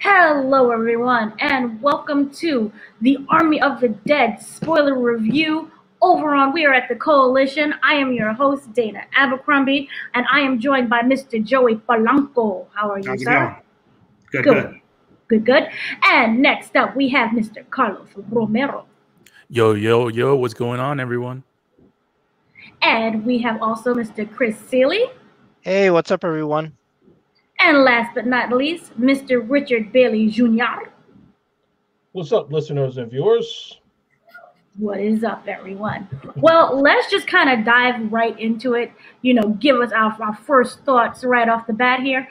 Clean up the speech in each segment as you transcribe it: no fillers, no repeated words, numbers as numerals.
Hello, everyone, and welcome to the Army of the Dead spoiler review. We are at the Koalition. I am your host, Dana Abercrombie, and I am joined by Mr. Joey Polanco. How are you, How's it sir? going? Good. And next up, we have Mr. Carlos Romero. Yo, what's going on, everyone? And we have also Mr. Chris Seeley. Hey, what's up, everyone? And last but not least, Mr. Richard Bailey Jr. What's up, listeners and viewers? What is up, everyone? Well, let's just kind of dive right into it. Give us our first thoughts right off the bat here.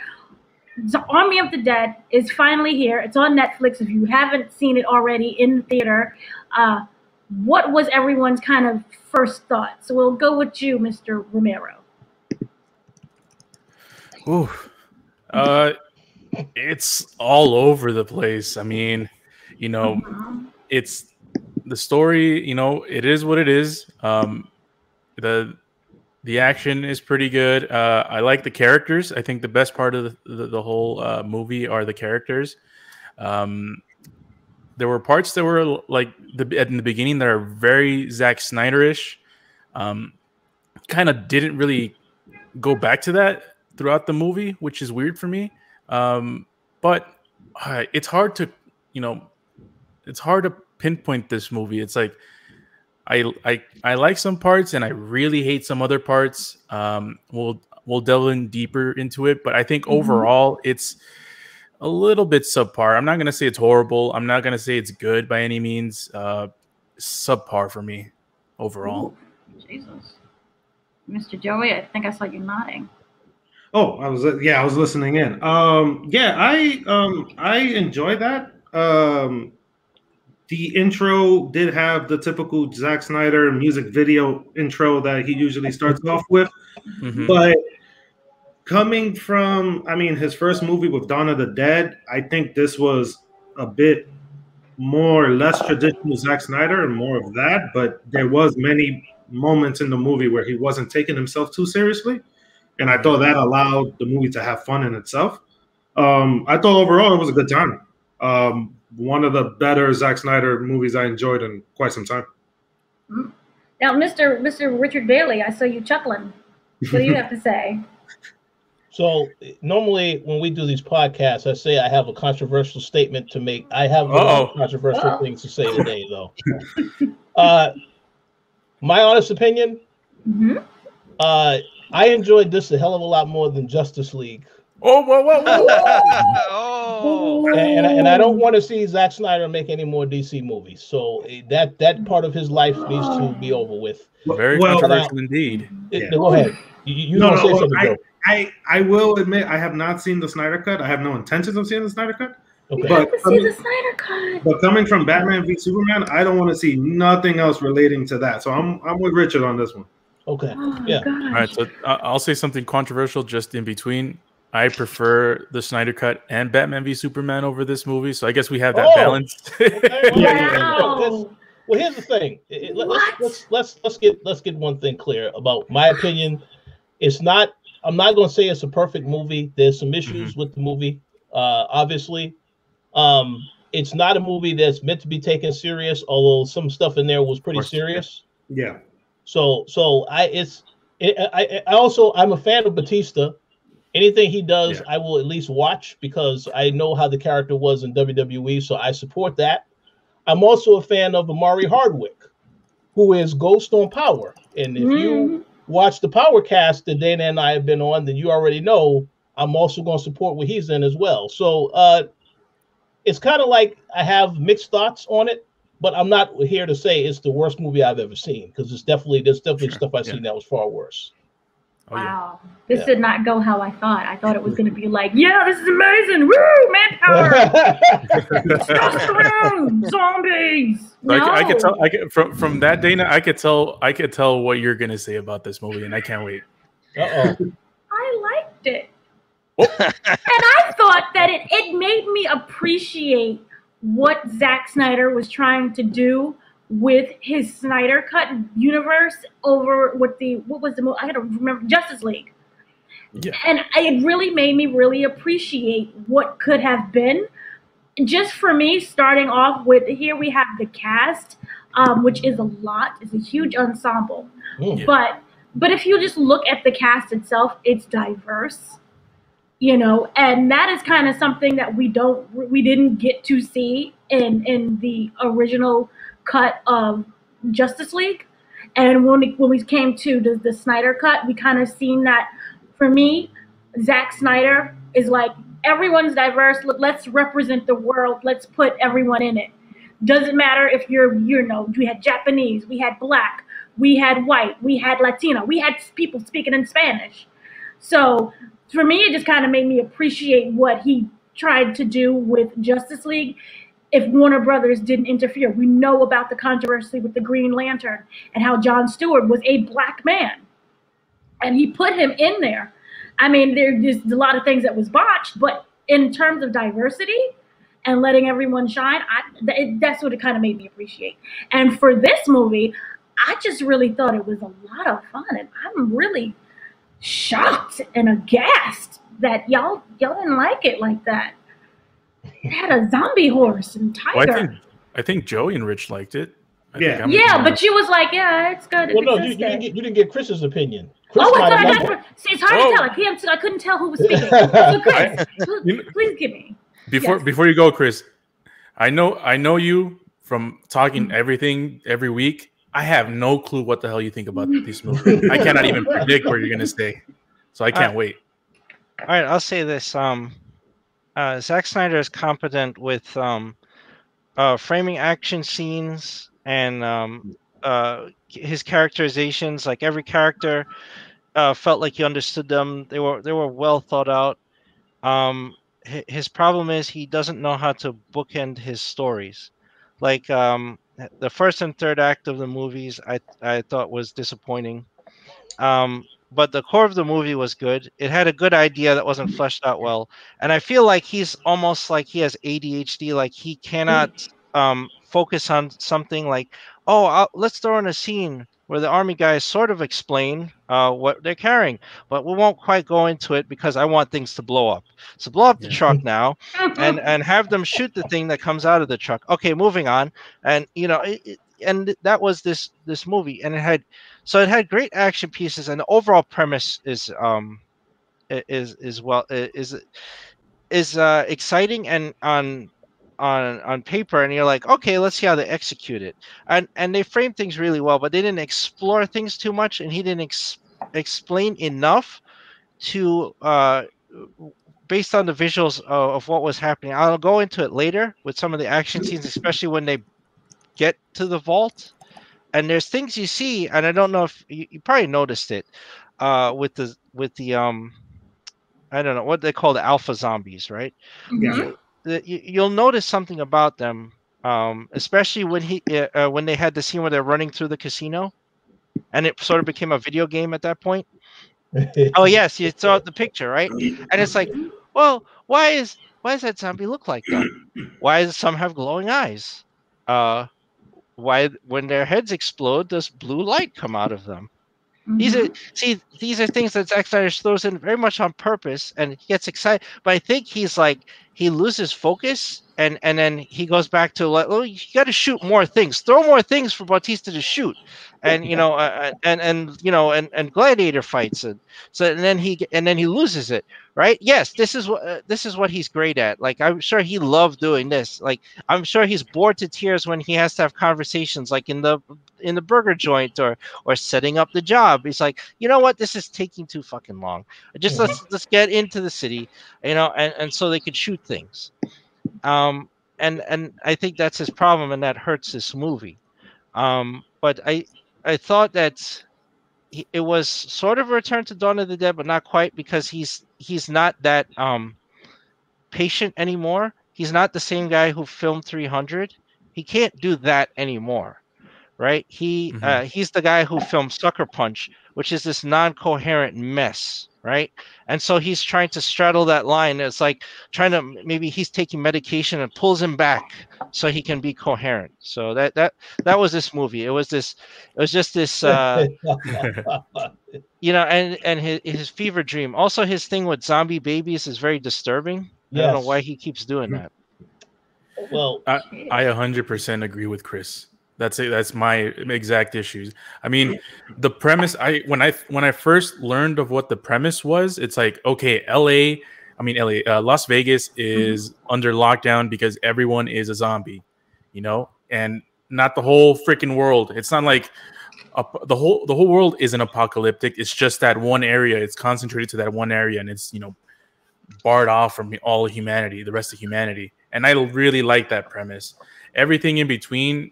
The Army of the Dead is finally here. It's on Netflix. If you haven't seen it already in the theater, what was everyone's kind of first thought? So we'll go with you, Mr. Romero. Ooh. It's all over the place. I mean, it's the story, it is what it is. The action is pretty good. I like the characters. I think the best part of the whole movie are the characters. There were parts that were like in the beginning that are very Zack Snyder-ish. Kind of didn't really go back to that throughout the movie, which is weird for me. But it's hard to, pinpoint this movie. It's like I like some parts and I really hate some other parts. We'll delve in deeper into it, but I think overall it's a little bit subpar. I'm not gonna say it's horrible. I'm not gonna say it's good by any means. Subpar for me overall. Ooh, Jesus, Mr. Joey, I think I saw you nodding. Oh, I was listening in. I enjoy that. The intro did have the typical Zack Snyder music video intro that he usually starts off with. But coming from, his first movie with Dawn of the Dead, I think this was a bit more or less traditional Zack Snyder and more of that. But there was many moments in the movie where he wasn't taking himself too seriously. And I thought that allowed the movie to have fun in itself. I thought overall it was a good time. One of the better Zack Snyder movies I enjoyed in quite some time. Now, Mr. Richard Bailey, I saw you chuckling. What do you have to say? So normally when we do these podcasts, I say I have a controversial statement to make. I have no controversial things to say today, though. My honest opinion, I enjoyed this a hell of a lot more than Justice League. Whoa. And I don't want to see Zack Snyder make any more DC movies. So that part of his life needs to be over with. Very controversial indeed. Go ahead. You don't say something, Joe. I will admit I have not seen the Snyder Cut. I have no intentions of seeing the Snyder Cut. Okay. But see the Snyder Cut. But coming from Batman v Superman, I don't want to see nothing else relating to that. So I'm with Richard on this one. Okay. Gosh. All right. So I'll say something controversial just in between. I prefer the Snyder Cut and Batman v Superman over this movie. So I guess we have that balance. Wow. Well, here's the thing. Let's get one thing clear about my opinion. It's not. I'm not going to say it's a perfect movie. There's some issues with the movie. Obviously, it's not a movie that's meant to be taken serious. Although some stuff in there was pretty serious. Yeah. So I'm a fan of Bautista. Anything he does, I will at least watch because I know how the character was in WWE, so I support that. I'm also a fan of Amari Hardwick, who is Ghost on Power. And if you watch the Power cast that Dana and I have been on, then you already know I'm also going to support what he's in as well. So it's kind of like I have mixed thoughts on it. But I'm not here to say it's the worst movie I've ever seen because there's definitely stuff I've seen that was far worse. Wow. This did not go how I thought. I thought it was going to be like, yeah, this is amazing. Woo, manpower. Testosterone, zombies. No. I could tell from that, Dana, I could tell what you're going to say about this movie, and I can't wait. I liked it. And I thought that it made me appreciate what Zack Snyder was trying to do with his Snyder Cut universe over with what was the movie? I gotta remember, Justice League. Yeah. And it really made me really appreciate what could have been just for me, starting off with here we have the cast, which is a lot. It's a huge ensemble, Mm. but if you just look at the cast itself, it's diverse, you know, and that is kind of something that we didn't get to see in the original cut of Justice League. And when we came to the Snyder cut, we kind of seen that. For me, Zack Snyder is like, everyone's diverse. Let's represent the world. Let's put everyone in it. Doesn't matter if you're, you know, we had Japanese, we had black, we had white, we had Latino, we had people speaking in Spanish. So for me, it just kind of made me appreciate what he tried to do with Justice League. If Warner Brothers didn't interfere, we know about the controversy with the Green Lantern and how John Stewart was a black man, and he put him in there. I mean, there's a lot of things that was botched, but in terms of diversity and letting everyone shine, that's what it kind of made me appreciate. And for this movie, I just really thought it was a lot of fun, and I'm really shocked and aghast that y'all didn't like it like that. It had a zombie horse and tiger. Well, I think Joey and Rich liked it. Yeah, but you was like, yeah, it's good. Well, no, you didn't get Chris's opinion. Chris I got. See, it's hard to tell. I couldn't tell who was speaking. So, Chris, please give me. Before you go, Chris, I know you from talking everything every week. I have no clue what the hell you think about this movie. I cannot even predict where you're gonna stay, so I can't wait. All right, I'll say this: Zack Snyder is competent with framing action scenes and his characterizations. Like every character felt like you understood them. They were well thought out. His problem is he doesn't know how to bookend his stories. Like the first and third act of the movies, I thought was disappointing. But the core of the movie was good. It had a good idea that wasn't fleshed out well, and I feel like he's almost like he has ADHD. Like he cannot focus on something. Like, let's throw in a scene where the army guys sort of explain what they're carrying, but we won't quite go into it because I want things to blow up. So blow up the truck now, and have them shoot the thing that comes out of the truck. Okay, moving on. And you know, and that was this movie, and it had great action pieces, and the overall premise is exciting and on paper, and you're like, okay, let's see how they execute it, and they frame things really well, but they didn't explore things too much, and he didn't explain enough to based on the visuals of what was happening. I'll go into it later with some of the action scenes, especially when they get to the vault, and there's things you see, and I don't know if you probably noticed it with the I don't know what they call the alpha zombies, right? Yeah. You'll notice something about them, especially when they had the scene where they're running through the casino, and it sort of became a video game at that point. Oh yes, you saw the picture, right? And it's like, well, why does that zombie look like that? Why does some have glowing eyes? Why, when their heads explode, does blue light come out of them? These are things that Zack Snyder throws in very much on purpose, and he gets excited. But I think he loses focus, and then he goes back to like, oh, you got to shoot more things, throw more things for Bautista to shoot, and you know, and gladiator fights, and then he loses it. Right? Yes, this is what he's great at. Like, I'm sure he loved doing this. Like, I'm sure he's bored to tears when he has to have conversations, like in the burger joint or setting up the job. He's like, you know what, this is taking too fucking long. Just let's get into the city, you know, and so they could shoot things. And I think that's his problem, and that hurts this movie. But I thought that it was sort of a return to Dawn of the Dead, but not quite, because he's not that patient anymore. He's not the same guy who filmed 300. He can't do that anymore. Right? He's the guy who filmed Sucker Punch, which is this non-coherent mess, right? And so he's trying to straddle that line. It's like maybe he's taking medication and pulls him back so he can be coherent. So that was this movie. It was just this you know, and his fever dream. Also, his thing with zombie babies is very disturbing. I don't know why he keeps doing that. Well, I 100% agree with Chris. That's my exact issues. I mean, the premise. When I first learned of what the premise was, it's like, okay, Las Vegas is under lockdown because everyone is a zombie, and not the whole freaking world. It's not like the whole world isn't apocalyptic. It's just that one area. It's concentrated to that one area, and it's barred off from all humanity, the rest of humanity. And I really like that premise. Everything in between,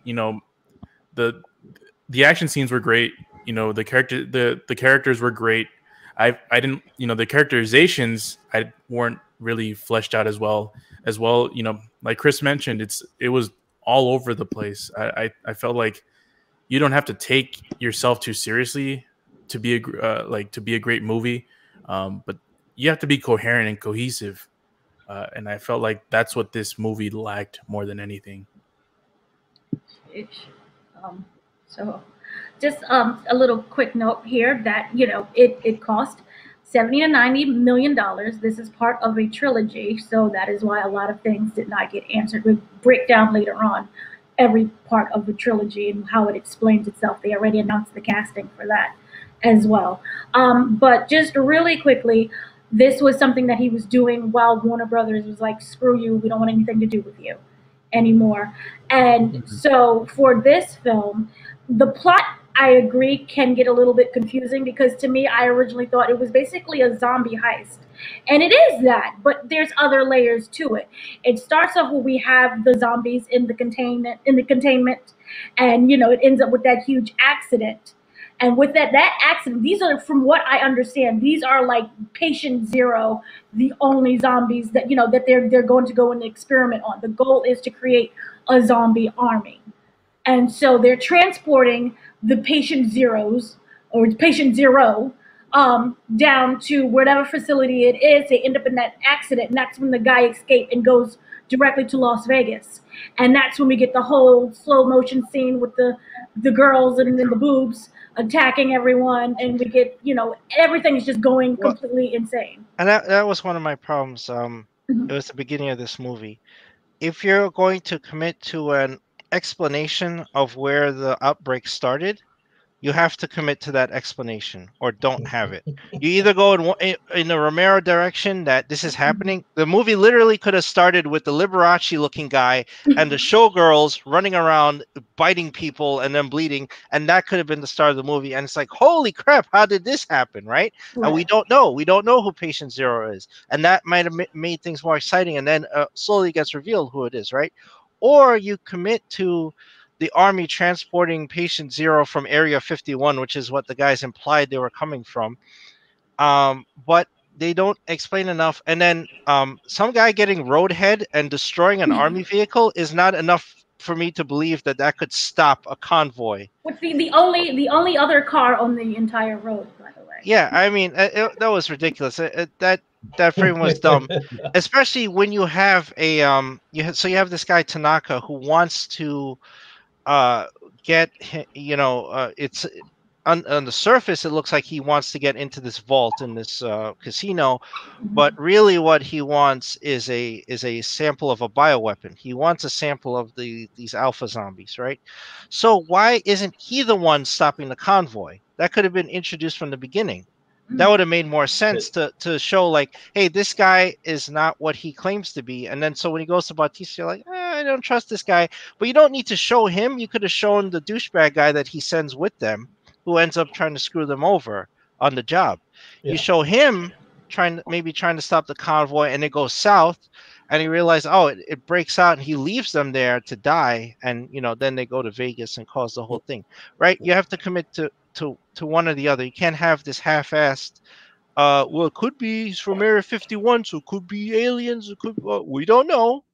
the action scenes were great. The characters were great. I didn't, the characterizations I weren't really fleshed out as well. Like Chris mentioned, it was all over the place. I felt like you don't have to take yourself too seriously to be a great movie, but you have to be coherent and cohesive. And I felt like that's what this movie lacked more than anything. Um, so, just a little quick note here that it cost $70 to $90 million. This is part of a trilogy, so that is why a lot of things did not get answered. We'll break down later on every part of the trilogy and how it explains itself. They already announced the casting for that as well. But just really quickly, this was something that he was doing while Warner Brothers was like, screw you, we don't want anything to do with you anymore. And so for this film, the plot, I agree, can get a little bit confusing because to me, I originally thought it was basically a zombie heist. And it is that, but there's other layers to it. It starts off where we have the zombies in the containment, and it ends up with that huge accident. And with that accident, these are, from what I understand, these are like patient zero, the only zombies that that they're going to go and experiment on. The goal is to create a zombie army. And so they're transporting the patient zeros or patient zero down to whatever facility it is. They end up in that accident, and that's when the guy escaped and goes directly to Las Vegas. And that's when we get the whole slow motion scene with the girls and then the boobs attacking everyone, and we get everything is just going completely insane. And that was one of my problems. It was the beginning of this movie. If you're going to commit to an explanation of where the outbreak started, you have to commit to that explanation or don't have it. You either go in the Romero direction that this is happening. The movie literally could have started with the Liberace looking guy and the showgirls running around biting people and then bleeding, and that could have been the start of the movie. And it's like, holy crap, how did this happen, right? And we don't know who Patient Zero is, and that might have made things more exciting, and then slowly gets revealed who it is, right? Or you commit to the army transporting Patient Zero from Area 51, which is what the guys implied they were coming from. But they don't explain enough. And then some guy getting roadhead and destroying an army vehicle is not enough for me to believe that could stop a convoy. What's the only other car on the entire road, by the way? Yeah, I mean, that was ridiculous. That frame was dumb, especially when you have a you have this guy Tanaka who wants to get it's on the surface it looks like he wants to get into this vault in this casino, but really what he wants is a sample of a bioweapon. He wants a sample of these alpha zombies, right? So why isn't he the one stopping the convoy? That could have been introduced from the beginning. That would have made more sense to show, like, hey, this guy is not what he claims to be. And then so when he goes to Bautista, you're like, I don't trust this guy. But you don't need to show him. You could have shown the douchebag guy that he sends with them, who ends up trying to screw them over on the job. Yeah. You show him trying to stop the convoy, and it goes south, and he realizes, it breaks out, and he leaves them there to die. And then they go to Vegas and cause the whole thing, right? You have to commit to one or the other. You can't have this half-assed, well, it could be he's from Area 51, so it could be aliens, it could we don't know.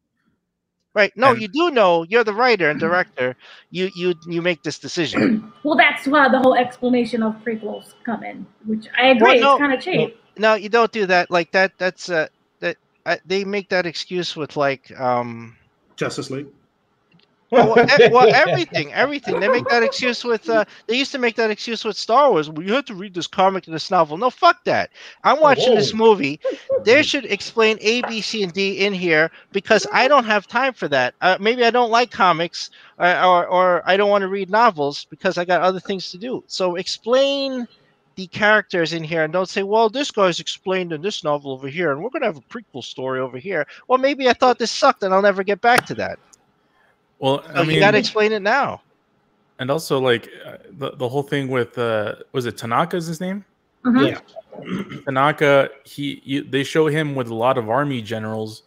Right. No, you do know. You're the writer and director. You make this decision. Well, that's why the whole explanation of prequels come in, which I agree, it's kind of cheap. No, you don't do that. Like that's they make that excuse with like Justice League. Well, everything. They make that excuse with. They used to make that excuse with Star Wars. Well, you have to read this comic and this novel. No, fuck that. I'm watching this movie. They should explain A, B, C, and D in here because I don't have time for that. Maybe I don't like comics, or I don't want to read novels because I got other things to do. So explain the characters in here and don't say, well, this guy's explained in this novel over here, and we're gonna have a prequel story over here. Well, maybe I thought this sucked, and I'll never get back to that. Well, So you got to explain it now. And also, like the whole thing with was it Tanaka's his name? Mm-hmm. Yeah. Tanaka, they show him with a lot of army generals,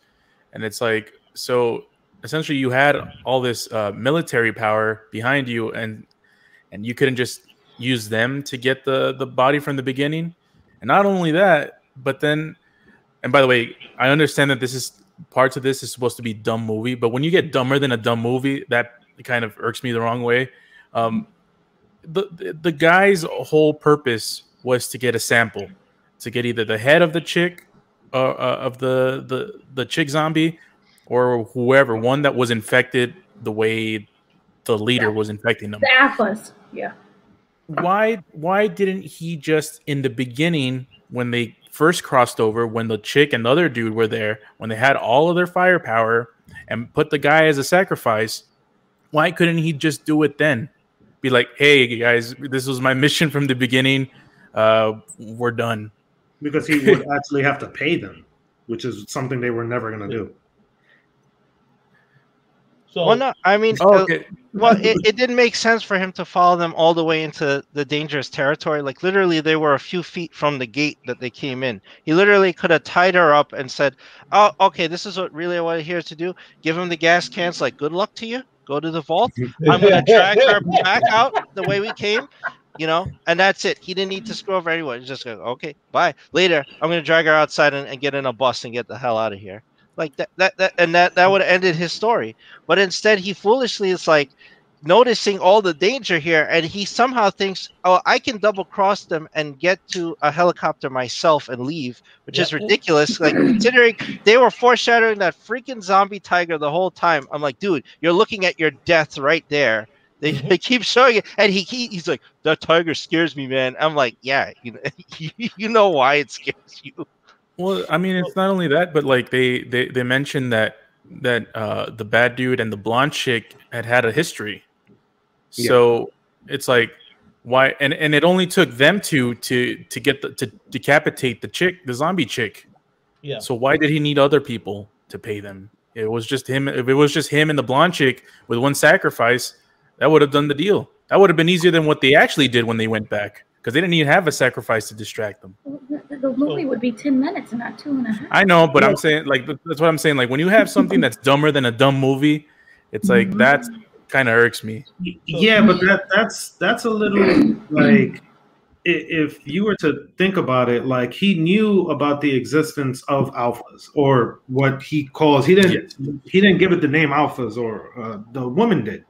and it's like, so essentially you had all this military power behind you, and you couldn't just use them to get the body from the beginning. And not only that, but then, and by the way, I understand that this is parts of this is supposed to be dumb movie, but when you get dumber than a dumb movie, that kind of irks me the wrong way. The guy's whole purpose was to get a sample, to get either the head of the chick, of the chick zombie, or whoever, one that was infected the way the leader was infecting them. The Atlas, yeah. Why didn't he just in the beginning, when they first crossed over, when the chick and the other dude were there, when they had all of their firepower and put the guy as a sacrifice, why couldn't he just do it then? Be like, hey guys, this was my mission from the beginning. We're done. Because he would actually have to pay them, which is something they were never going to do. So, well, no, I mean, okay. Well, it didn't make sense for him to follow them all the way into the dangerous territory. Like, literally, they were a few feet from the gate that they came in. He literally could have tied her up and said, oh, okay, this is what really I want here to do. Give him the gas cans, like, good luck to you. Go to the vault. I'm going to drag her back out the way we came, and that's it. He didn't need to screw over anyone. He's just going, okay, bye. Later, I'm going to drag her outside and get in a bus and get the hell out of here. Like that would have ended his story. But instead, he foolishly is like noticing all the danger here, and he somehow thinks, oh, I can double cross them and get to a helicopter myself and leave, which is ridiculous. Like, considering they were foreshadowing that freaking zombie tiger the whole time. I'm like, dude, you're looking at your death right there. They keep showing it, and he's like, that tiger scares me, man. I'm like, yeah, you know why it scares you. Well, I mean, it's not only that, but like they mentioned that the bad dude and the blonde chick had a history. Yeah. So it's like, why? And it only took them to get to decapitate the zombie chick. Yeah. So why did he need other people to pay them? It was just him. If it was just him and the blonde chick with one sacrifice, that would have done the deal. That would have been easier than what they actually did when they went back, because they didn't even have a sacrifice to distract them. The movie would be 10 minutes and not 2.5. I know, but I'm saying, like, that's what I'm saying. Like, when you have something that's dumber than a dumb movie, it's like that kind of irks me. Yeah, but that's a little like, if you were to think about it, like, he knew about the existence of alphas, or what he calls, he didn't give it the name alphas, or the woman did.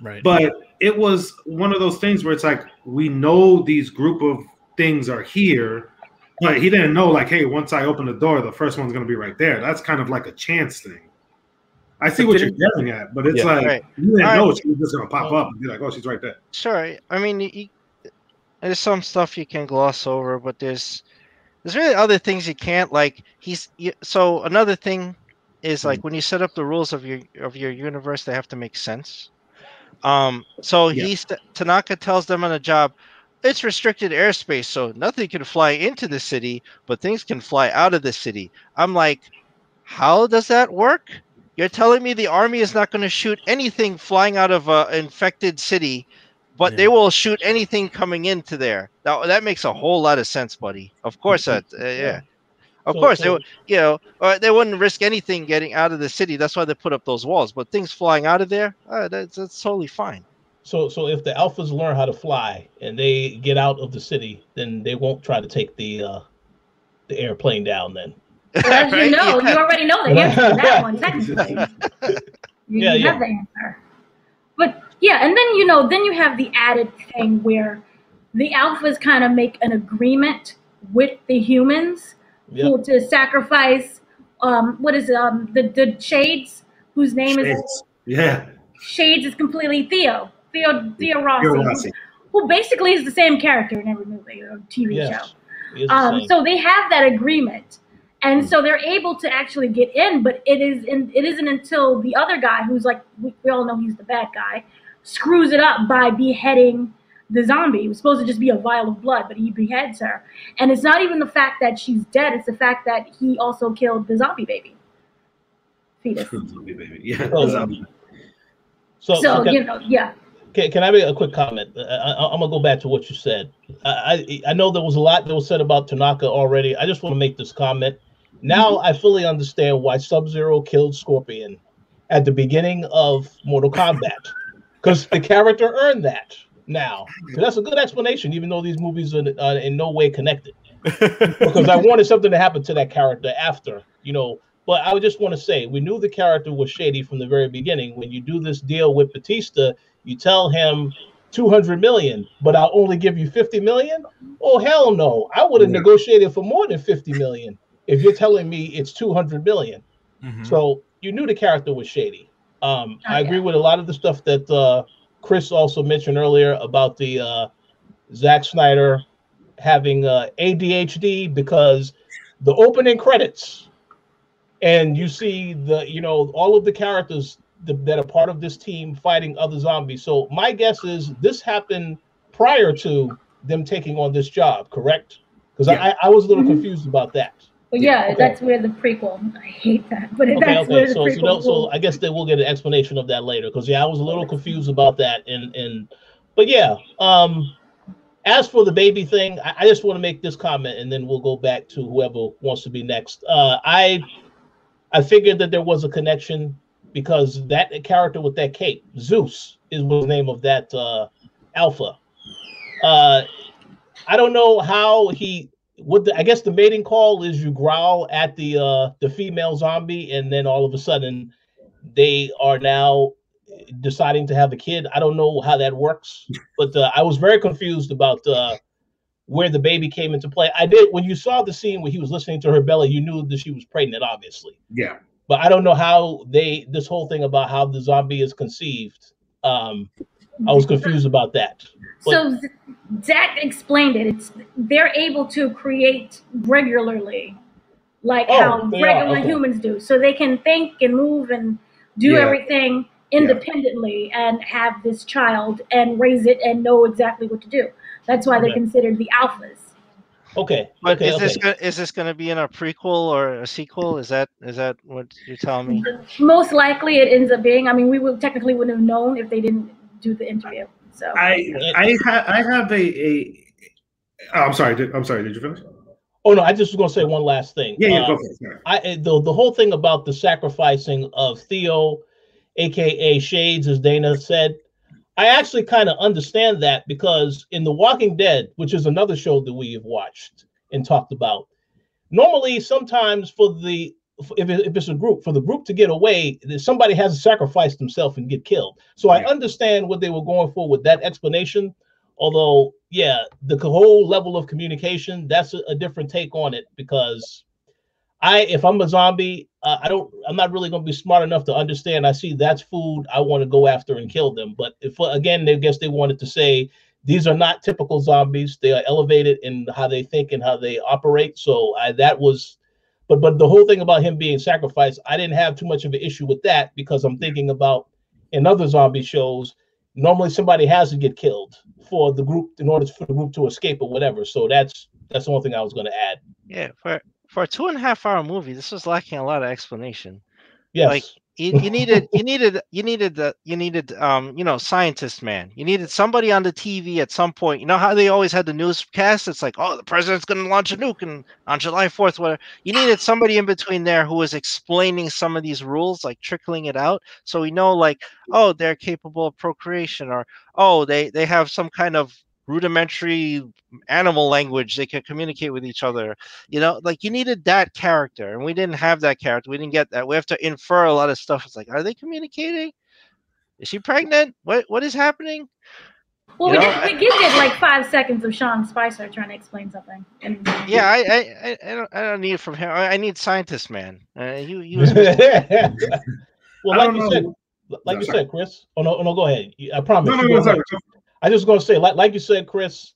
Right. But it was one of those things where it's like, we know these group of things are here, but he didn't know, like, hey, once I open the door, the first one's going to be right there. That's kind of like a chance thing. I see what you're getting at, but it's like, you didn't know she was just going to pop up and be like, oh, she's right there. Sure. I mean, there's some stuff you can gloss over, but there's really other things you can't. Like, so another thing is, like, when you set up the rules of your universe, they have to make sense. Tanaka tells them on the job, it's restricted airspace, so nothing can fly into the city, but things can fly out of the city. I'm like, how does that work? You're telling me the army is not going to shoot anything flying out of an infected city, but they will shoot anything coming into there. Now, that makes a whole lot of sense, buddy. Of course, Of course, they wouldn't risk anything getting out of the city. That's why they put up those walls. But things flying out of there, that's totally fine. So if the alphas learn how to fly and they get out of the city, then they won't try to take the airplane down then. As you know, you already know the answer to that one, technically. You have the answer. But yeah, and then you have the added thing where the alphas kind of make an agreement with the humans to sacrifice the shades, whose name is Shades is completely Theo Rossi, who basically is the same character in every movie or TV show. So they have that agreement, and so they're able to actually get in. But it isn't until the other guy, who's like we all know he's the bad guy, screws it up by beheading the zombie. It was supposed to just be a vial of blood, but he beheads her. And it's not even the fact that she's dead; it's the fact that he also killed the zombie baby fetus. Zombie baby, yeah. So you know, yeah. Can I make a quick comment? I'm gonna go back to what you said. I know there was a lot that was said about Tanaka already. I just want to make this comment. Now I fully understand why Sub-Zero killed Scorpion at the beginning of Mortal Kombat, because the character earned that. Now, so that's a good explanation, even though these movies are in no way connected. Because I wanted something to happen to that character after, you know. But I would just want to say, we knew the character was shady from the very beginning. When you do this deal with Bautista, you tell him 200 million, but I'll only give you 50 million. Oh, hell no. I would have negotiated for more than 50 million if you're telling me it's 200 million. So you knew the character was shady. I agree with a lot of the stuff that Chris also mentioned earlier about the Zack Snyder having ADHD, because the opening credits, and you see all of the characters that are part of this team fighting other zombies. So my guess is this happened prior to them taking on this job, correct? Because I was a little confused about that. Well, that's where the prequel. I hate that, but that's where the prequel. So I guess that we'll get an explanation of that later. Because I was a little confused about that. But yeah. As for the baby thing, I just want to make this comment, and then we'll go back to whoever wants to be next. I figured that there was a connection because that character with that cape, Zeus, is the name of that alpha. I don't know how he. I guess the mating call is you growl at the female zombie, and then all of a sudden they are now deciding to have a kid. I don't know how that works, but I was very confused about where the baby came into play. I did when you saw the scene where he was listening to her belly, you knew that she was pregnant, obviously. Yeah. But I don't know how this whole thing about how the zombie is conceived. I was confused about that. So Zack explained it. They're able to create regularly, like how regular humans do. So they can think and move and do everything independently and have this child and raise it and know exactly what to do. That's why they're considered the alphas. Okay. But is this going to be in a prequel or a sequel? Is that what you're telling me? Most likely it ends up being. I mean, we technically wouldn't have known if they didn't do the interview. So I have a I'm sorry. Did you finish? Oh no, I just was going to say one last thing. Yeah, go for it. The whole thing about the sacrificing of Theo, aka Shades, as Dana said, I actually kind of understand that, because in The Walking Dead, which is another show that we have watched and talked about, normally sometimes if it's a group, for the group to get away, somebody has to sacrifice themselves and get killed. So I understand what they were going for with that explanation. Although, the whole level of communication, that's a different take on it, because if I'm a zombie, I'm not really going to be smart enough to understand. I see that's food, I want to go after and kill them. But I guess they wanted to say these are not typical zombies. They are elevated in how they think and how they operate. So but the whole thing about him being sacrificed, I didn't have too much of an issue with that, because I'm thinking about in other zombie shows, normally somebody has to get killed for the group in order for the group to escape or whatever. So that's the only thing I was going to add. Yeah, for a 2.5-hour movie, this was lacking a lot of explanation. Yes. Like you needed scientist man. You needed somebody on the TV at some point. You know how they always had the newscast? It's like, oh, the president's going to launch a nuke on July 4th, whatever. You needed somebody in between there who was explaining some of these rules, like trickling it out. So we know, like, oh, they're capable of procreation, or, oh, they have some kind of rudimentary animal language, they can communicate with each other. Like, you needed that character, and we didn't have that character. We didn't get that. We have to infer a lot of stuff. It's like, are they communicating? Is she pregnant? What is happening? Well, we did get like 5 seconds of Sean Spicer trying to explain something. I don't need it from him. I need scientist man. He was well, like you said, like you said, Chris. Oh no, go ahead. I promise. No, sorry. I just going to say, like you said, Chris,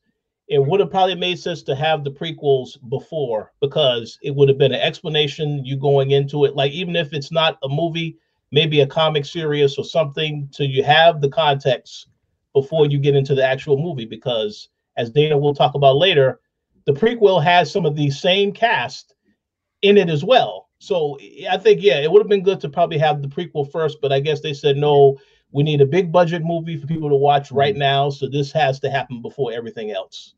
it would have probably made sense to have the prequels before, because it would have been an explanation, you going into it. Like, even if it's not a movie, maybe a comic series or something, so you have the context before you get into the actual movie. Because as Dana will talk about later, the prequel has some of the same cast in it as well. So I think, yeah, it would have been good to probably have the prequel first, but I guess they said, no, we need a big budget movie for people to watch right now. So this has to happen before everything else.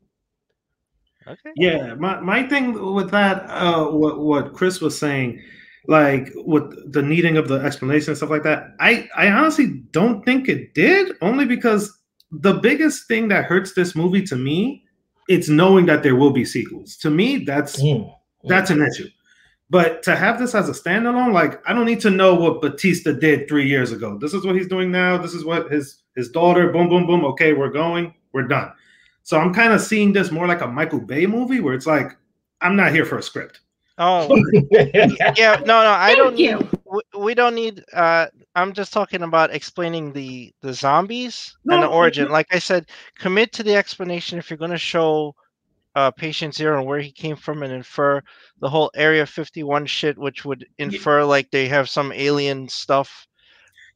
Okay. Yeah, my thing with that, what Chris was saying, like with the needing of the explanation and stuff like that, I honestly don't think it did, only because the biggest thing that hurts this movie to me, it's knowing that there will be sequels. To me, that's an issue. But to have this as a standalone, like, I don't need to know what Bautista did 3 years ago. This is what he's doing now. This is what his daughter, boom, boom, boom. Okay, we're done. So I'm kind of seeing this more like a Michael Bay movie, where it's like, I'm not here for a script. Oh, yeah, no, I don't need. We don't need. I'm just talking about explaining the zombies and the origin. Like I said, commit to the explanation if you're going to show Patient Zero and where he came from, and infer the whole Area 51 shit, which would infer like they have some alien stuff.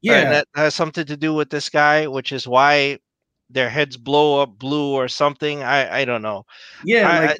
Yeah, that has something to do with this guy, which is why their heads blow up blue or something. I don't know. Yeah,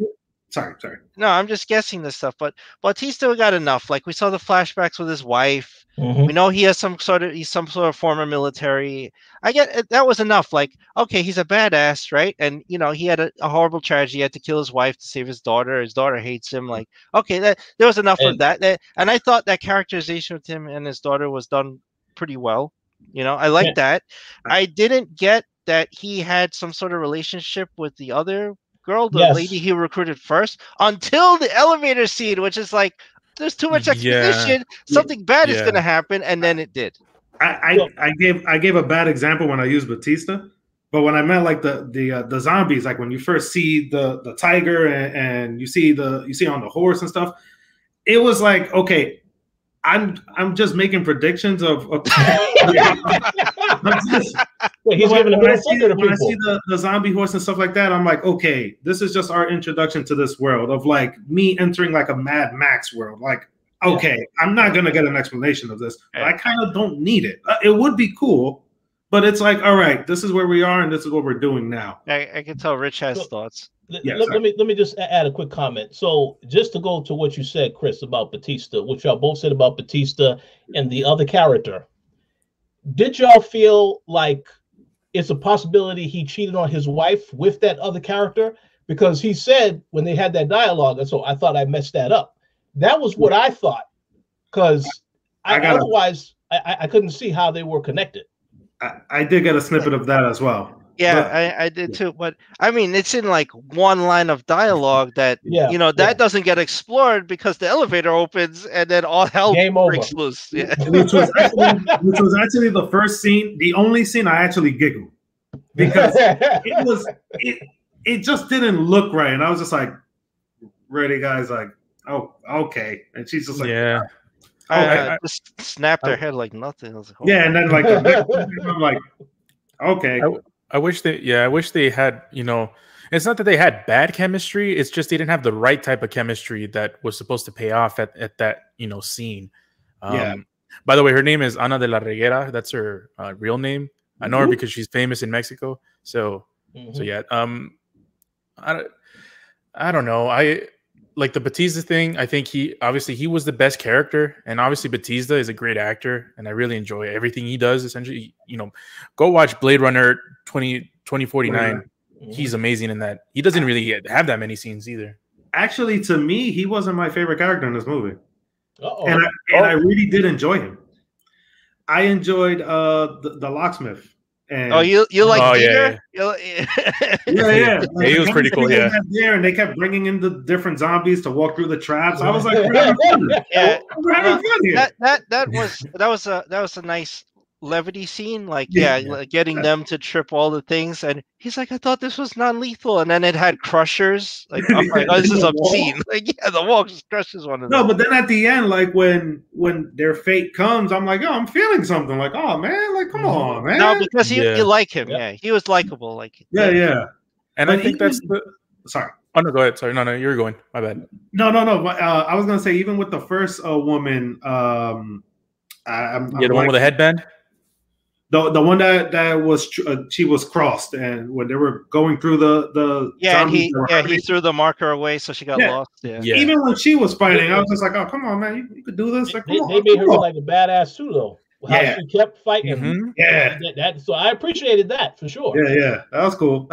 sorry. No, I'm just guessing this stuff. But Bautista got enough. Like, we saw the flashbacks with his wife. We know he has some sort of former military. I get it, that was enough. Like, okay, he's a badass, right? And he had a horrible tragedy. He had to kill his wife to save his daughter. His daughter hates him. Like, okay, there was enough of that. And I thought that characterization with him and his daughter was done pretty well. I like that. I didn't get that he had some sort of relationship with the other girl, the lady he recruited first, until the elevator scene, which is like, there's too much exposition. Something bad is going to happen, and then it did. I gave a bad example when I used Bautista, but when I meant like the zombies, like when you first see the tiger and you see on the horse and stuff, it was like, okay, I'm just making predictions of he's giving a middle finger to people. When I see the zombie horse and stuff like that, I'm like, okay, this is just our introduction to this world of like me entering like a Mad Max world. Like, okay, I'm not gonna get an explanation of this. But I kind of don't need it. It would be cool, but it's like, all right, this is where we are and this is what we're doing now. I can tell Rich has thoughts. Let me just add a quick comment. So just to go to what you said, Chris, about Bautista, what y'all both said about Bautista and the other character, did y'all feel like it's a possibility he cheated on his wife with that other character? Because he said when they had that dialogue, and so I thought I messed that up. That was what I thought, because otherwise I couldn't see how they were connected. I did get a snippet of that as well. Yeah, I did too. But I mean, it's in like one line of dialogue that that doesn't get explored because the elevator opens and then all hell breaks loose. Yeah. which was actually the first scene, the only scene I actually giggled, because it just didn't look right, and I was just like, "Ready, guys?" Like, "Oh, okay," and she's just like, "Yeah." I just snapped her head like nothing. I was like, and then like I'm like, "Okay." I wish they had, it's not that they had bad chemistry. It's just they didn't have the right type of chemistry that was supposed to pay off at that, scene. By the way, her name is Ana de la Reguera. That's her real name. I know her because she's famous in Mexico. So yeah. I don't know. I like the Bautista thing. I think he was the best character, and obviously Bautista is a great actor, and I really enjoy everything he does. Essentially, go watch Blade Runner 2049. He's amazing in that. He doesn't really have that many scenes either. Actually, to me, he wasn't my favorite character in this movie. And I really did enjoy him. I enjoyed the locksmith. And, you like Peter? Yeah. Like, he was pretty cool. Yeah, there, and they kept bringing in the different zombies to walk through the traps. I was like, we're having fun. Yeah, we're having fun here. That was a nice levity scene, like like getting them to trip all the things, and he's like, I thought this was non-lethal, and then it had crushers. Like, I'm like, oh, this is obscene. Like, the wall just crushes one of them. No, but then at the end, like when their fate comes, I'm like, oh, I'm feeling something. Like, oh man, like come on, man. No, because you like him. Yeah, he was likable. Like, yeah. And but I think that's the. Sorry. Oh no, go ahead. Sorry, no, you're going. My bad. No. But, I was gonna say even with the first woman, the one with the headband. The one that was she was crossed, and when they were going through the he threw the marker away, so she got lost. Yeah. Even when she was fighting, I was just like, oh come on, man, you could do this. Like, they made her like a badass too, though. How she kept fighting. So I appreciated that for sure. Yeah, that was cool.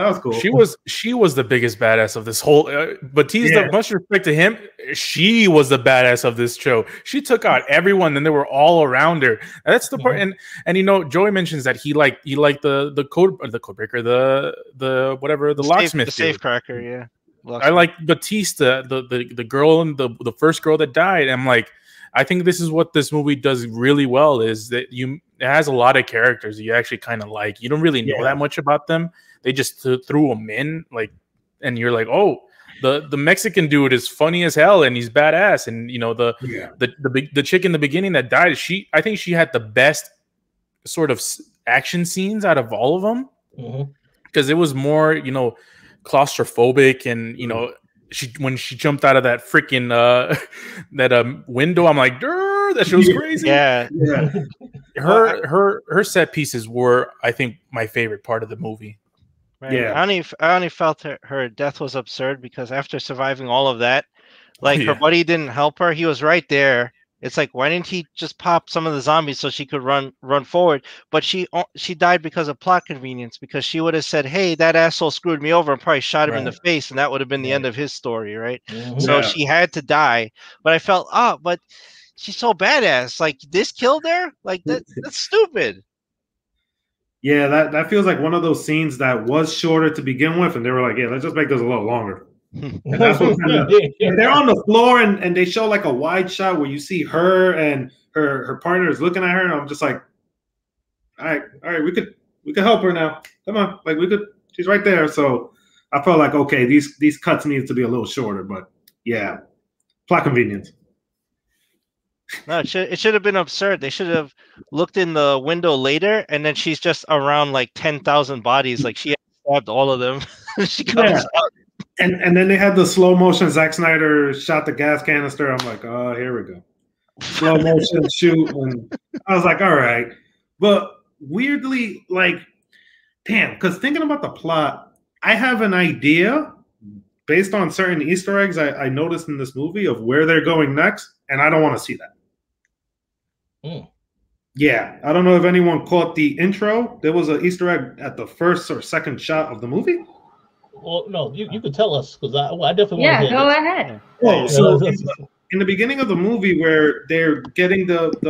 She was the biggest badass of this whole. Bautista, much respect to him. She was the badass of this show. She took out everyone, and they were all around her. That's the part. And you know, Joey mentions that he liked the code breaker, the whatever, the locksmith, the safe cracker. Yeah, I like Bautista, the girl and the first girl that died. I'm like, I think this is what this movie does really well, is that it has a lot of characters that you actually kind of like. You don't really know that much about them. They just threw them in, like, and you're like, oh, the Mexican dude is funny as hell and he's badass. And you know, the chick in the beginning that died, I think she had the best sort of action scenes out of all of them, because it was more, you know, claustrophobic, and you know, when she jumped out of that freaking window, I'm like, that shit was crazy. Yeah. Her set pieces were, I think, my favorite part of the movie. Right. Yeah, I only felt her death was absurd because after surviving all of that, like her buddy didn't help her. He was right there. It's like, why didn't he just pop some of the zombies so she could run forward? But she died because of plot convenience, because she would have said, hey, that asshole screwed me over, and probably shot him in the face, and that would have been the end of his story, right? So she had to die. But I felt, but she's so badass. Like, this killed her? Like, that's stupid. Yeah, that feels like one of those scenes that was shorter to begin with, and they were like, yeah, let's just make this a little longer. And that's what they're on the floor, and they show like a wide shot where you see her and her partner is looking at her, and I'm just like, all right, we could help her now. Come on, like she's right there. So I felt like, okay, these cuts needed to be a little shorter, but yeah, plot convenience. No, it should have been absurd. They should have looked in the window later, and then she's just around like 10,000 bodies. Like, she had stabbed all of them. She comes out. And then they had the slow motion. Zack Snyder shot the gas canister. I'm like, oh, here we go. Slow motion shoot. And I was like, all right. But weirdly, like, damn, because thinking about the plot, I have an idea based on certain Easter eggs I noticed in this movie of where they're going next, and I don't want to see that. Yeah, I don't know if anyone caught the intro. There was an Easter egg at the first or second shot of the movie. Well, no, you could tell us, because I definitely want to hear go ahead. Oh, so in the beginning of the movie, where they're getting they're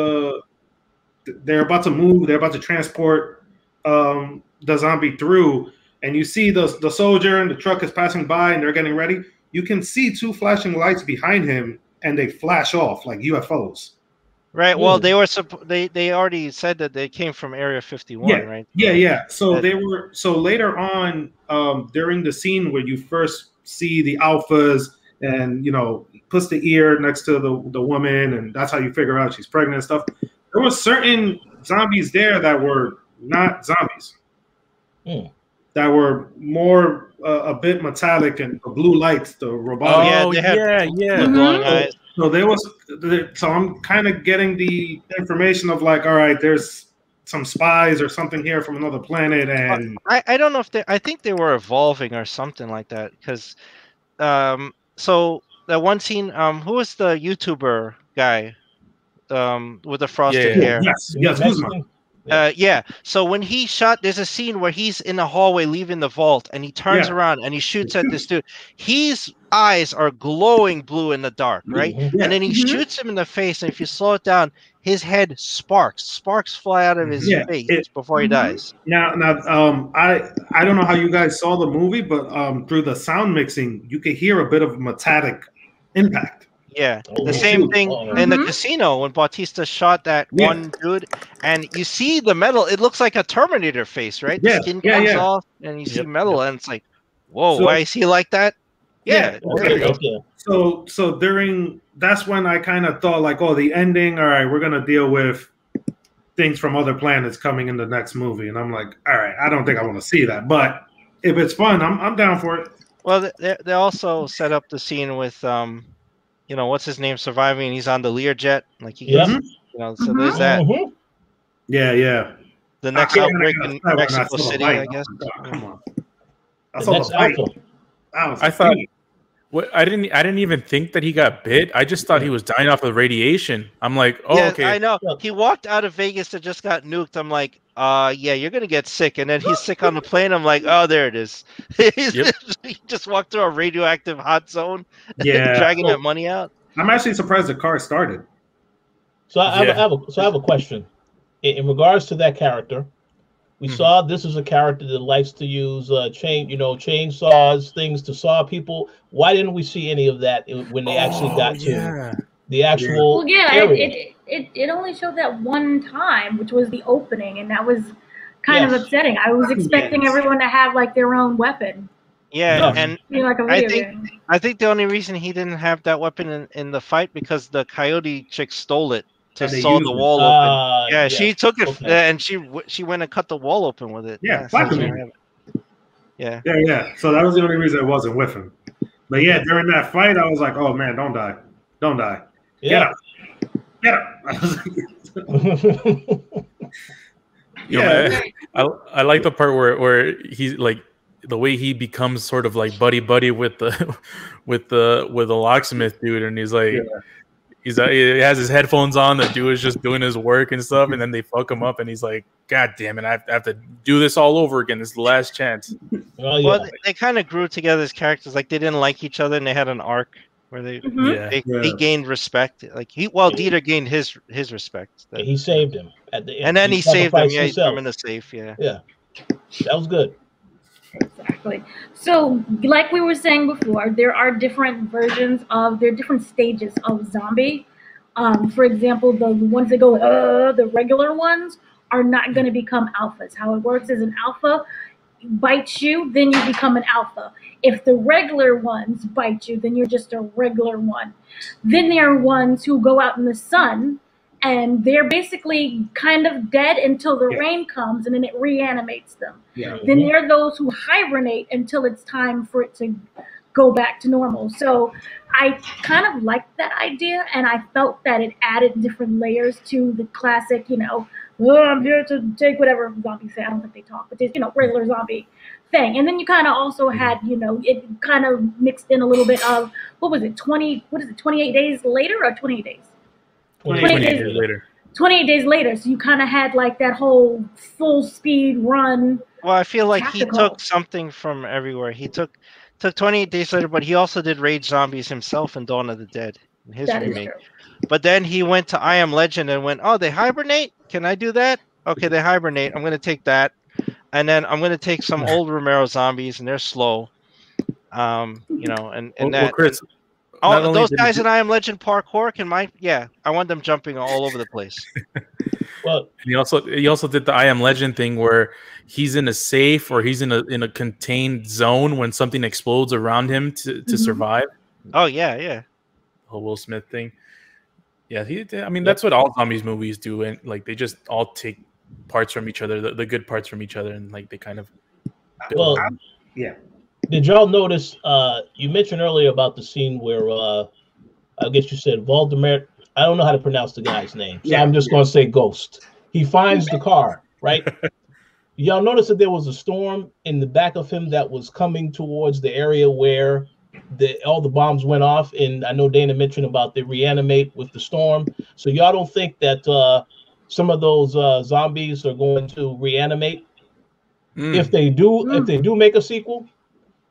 about to move, they're about to transport the zombie through, and you see the soldier and the truck is passing by, and they're getting ready. You can see two flashing lights behind him, and they flash off like UFOs. Right. Well, they already said that they came from Area 51, right? Yeah. So so later on, during the scene where you first see the alphas, and you know, puts the ear next to the woman, and that's how you figure out she's pregnant and stuff. There were certain zombies there that were not zombies. That were more a bit metallic and blue lights, the robotic. Glowing eyes. So I'm kind of getting the information of like, all right, there's some spies or something here from another planet, and I don't know if I think they were evolving or something like that, because so that one scene, who was the YouTuber guy with the frosted hair? Yes, Guzman. So when he shot, there's a scene where he's in the hallway leaving the vault, and he turns around and he shoots at this dude. His eyes are glowing blue in the dark, right? And then he shoots him in the face, and if you slow it down, his head sparks fly out of his face before he dies. Now, I don't know how you guys saw the movie, but through the sound mixing, you could hear a bit of metallic impact. Yeah, Oh, the yeah. same thing in the Mhm. casino when Bautista shot that one dude, and you see the metal. It looks like a Terminator face, right? The Yeah, skin yeah, comes yeah. off, and you see Yep, metal, yep. and it's like, whoa, So- why is he like that? Yeah, Yeah, okay. Okay. So during that's when I kind of thought like, oh, the ending. All right, we're gonna deal with things from other planets coming in the next movie, and I'm like, all right, I don't think I want to see that, but if it's fun, I'm down for it. Well, they also set up the scene with you know, what's his name surviving, and he's on the Learjet, like he Yep. gets, you know, so there's that. Mhm. Yeah, yeah. The next I outbreak kinda in got upset when I Mexico saw the City, fight. I guess. Oh my God, come on. I The saw next the fight. alpha. I thought. What, I didn't even think that he got bit. I just thought he was dying off of radiation. I'm like, oh, Yeah, okay. I know. Yeah. He walked out of Vegas and just got nuked. I'm like, yeah, you're gonna get sick. And then he's sick on the plane. I'm like, oh, there it is. Yep. He just walked through a radioactive hot zone, Yeah. dragging that money out. I'm actually surprised the car started. So I Yeah. have a question in regards to that character. We saw this is a character that likes to use chainsaws, things to saw people. Why didn't we see any of that when they actually got to the actual Well, yeah, area? it only showed that one time, which was the opening, and that was kind of upsetting. I was expecting everyone to have like their own weapon. Yeah, Yes. and You know, like a I video think game. I think the only reason he didn't have that weapon in the fight because the coyote chick stole it to And they saw used the it. wall open. Yeah, Yes. she took it Okay. and she went and cut the wall open with it. Yeah, so fuck she him. didn't have it. Yeah. Yeah, yeah. So that was the only reason it wasn't with him. But yeah, during that fight, I was like, oh man, don't die. Don't die. Yeah. Get up. I was like, Yeah, I like the part where he's like the way he becomes sort of like buddy with the with the locksmith dude, and he's like he has his headphones on. The dude is just doing his work and stuff, and then they fuck him up, and he's like, God damn it, I have to do this all over again. It's the last chance. Oh, yeah. Well, they kind of grew together as characters. Like they didn't like each other, and they had an arc where they they gained respect. Like Dieter gained his respect. He saved him at the end. And then he saved him. sacrificed Yeah, he threw him himself. in the safe. Yeah. Yeah, that was good. Exactly. So, like we were saying before, there are different different stages of zombie. For example, the ones that go, the regular ones are not going to become alphas. How it works is an alpha bites you, then you become an alpha. If the regular ones bite you, then you're just a regular one. Then there are ones who go out in the sun, and they're basically kind of dead until the rain comes, and then it reanimates them. Yeah. Then there are those who hibernate until it's time for it to go back to normal. So I kind of liked that idea, and I felt that it added different layers to the classic, oh, I'm here to take whatever zombies say. I don't think they talk, but just, regular zombie thing. And then you kind of also had, it kind of mixed in a little bit of, 28 days later or 28 days? 28 days later. 28 days later. So you kind of had like that whole full speed run. Well, I feel like he tactical. took something from everywhere. He took 28 Days Later, but he also did Rage Zombies himself in Dawn of the Dead in his That is remake. true. But then he went to I Am Legend and went, oh, they hibernate? Can I do that? Okay, they hibernate. I'm going to take that. And then I'm going to take some old Romero zombies, and they're slow. And that. Chris, Oh, those guys in I Am Legend parkour I want them jumping all over the place. Well, and he also did the I Am Legend thing where he's in a safe or he's in a contained zone when something explodes around him to survive. Oh yeah. The whole Will Smith thing. Yeah, that's what all zombies movies do, and like they just all take parts from each other, the good parts from each other, and like they kind of build them. Yeah. Did y'all notice? You mentioned earlier about the scene where I guess you said Voldemort. I don't know how to pronounce the guy's name, so I'm just going to say Ghost. He finds the car, right? Y'all notice that there was a storm in the back of him that was coming towards the area where all the bombs went off, and I know Dana mentioned about they reanimate with the storm. So y'all don't think that some of those zombies are going to reanimate if they do make a sequel?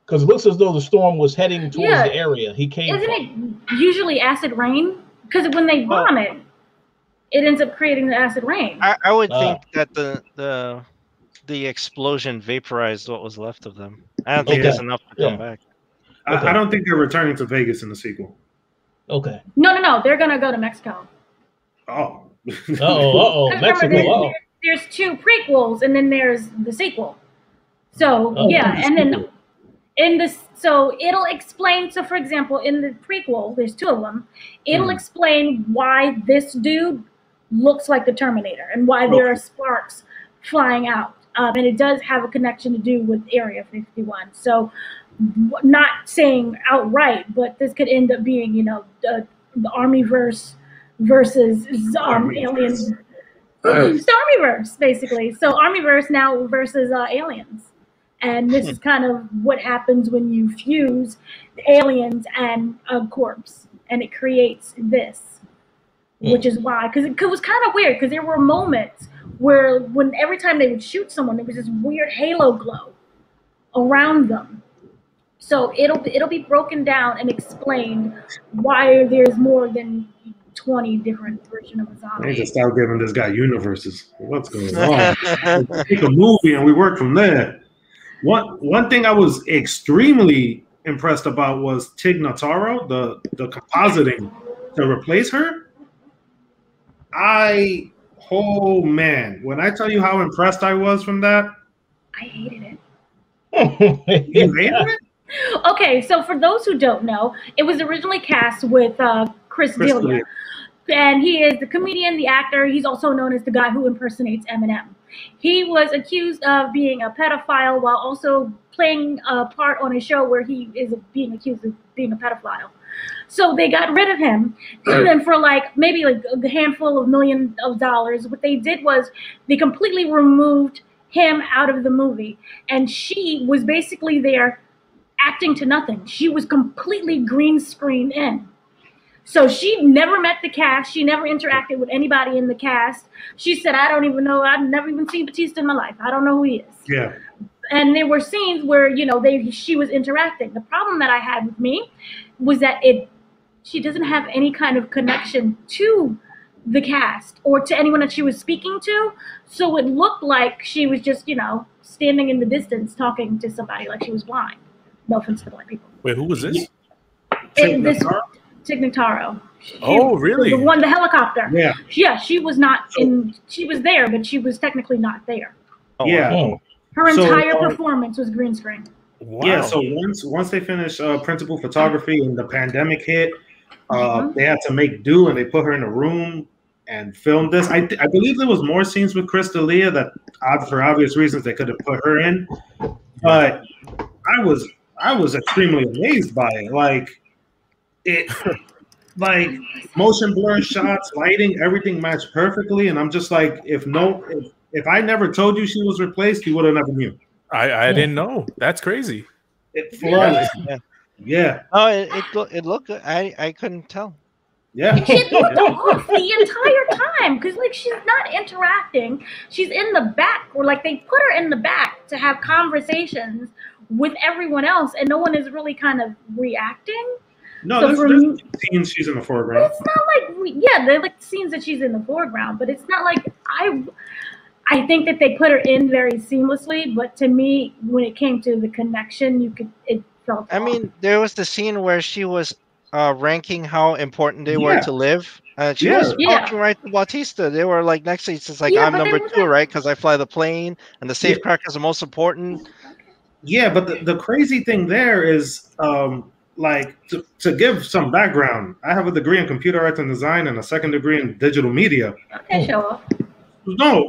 Because it looks as though the storm was heading towards the area he came from. Isn't it usually acid rain? Because when they bomb it ends up creating the acid rain. I would think that the explosion vaporized what was left of them. I don't think there's enough to come back. I don't think they're returning to Vegas in the sequel. Okay. No. They're gonna go to Mexico. Oh. Mexico. There's 2 prequels, and then there's the sequel. So and then in this, so it'll explain. So, for example, in the prequel, there's 2 of them. It'll explain why this dude looks like the Terminator and why there are sparks flying out. And it does have a connection to do with Area 51. So, not saying outright, but this could end up being, the Armyverse versus aliens. Armyverse, basically. So Armyverse now versus aliens. And this is kind of what happens when you fuse aliens and a corpse. And it creates this. Which is why, because it was kind of weird, because there were moments where every time they would shoot someone, there was this weird halo glow around them. So it'll be broken down and explained why there's more than 20 different versions of a zombie. They just start giving this guy universes. What's going on? Take a movie and we work from there. One thing I was extremely impressed about was Tig Notaro, the compositing to replace her. Oh man, when I tell you how impressed I was from that, I hated it. You hated it? Okay, so for those who don't know, it was originally cast with Chris D'Elia. And he is the comedian, the actor. He's also known as the guy who impersonates Eminem. He was accused of being a pedophile while also playing a part on a show where he is being accused of being a pedophile. So they got rid of him, and for maybe a handful of $millions, what they did was they completely removed him out of the movie, and she was basically there acting to nothing. She was completely green screened in. So she never met the cast. She never interacted with anybody in the cast. She said, I don't even know. I've never even seen Bautista in my life. I don't know who he is. Yeah. And there were scenes where, she was interacting. The problem that I had with me was that she doesn't have any kind of connection to the cast or to anyone that she was speaking to. So it looked like she was just, standing in the distance talking to somebody like she was blind. No offense to blind people. Wait, who was this? Tig Notaro. Really? The helicopter. Yeah. Yeah, she was not she was there, but she was technically not there. Her entire performance was green screen. Wow. Yeah, so once they finished principal photography and the pandemic hit, they had to make do and they put her in a room and filmed this. I believe there was more scenes with Chris D'Elia that, for obvious reasons, they could have put her in. But I was extremely amazed by it. Like motion blur shots, lighting, everything matched perfectly. And I'm just like, if I never told you she was replaced, you would have never knew. I didn't know. That's crazy. Yeah. Oh, it looked good. I couldn't tell. Yeah. She looked off the entire time because she's not interacting. She's in the back, or they put her in the back to have conversations with everyone else, and no one is really kind of reacting. No, there's scenes she's in the foreground. It's not they're scenes that she's in the foreground, but it's not like I think that they put her in very seamlessly, but to me, when it came to the connection, it felt off. mean, there was the scene where she was ranking how important they were to live. She was walking right to Bautista. They were next to each other. It's I'm number 2, right? Because I fly the plane, and the safecracker is the most important. Yeah, but the crazy thing there is, to give some background, I have a degree in computer arts and design and a second degree in digital media. Okay, show off. No,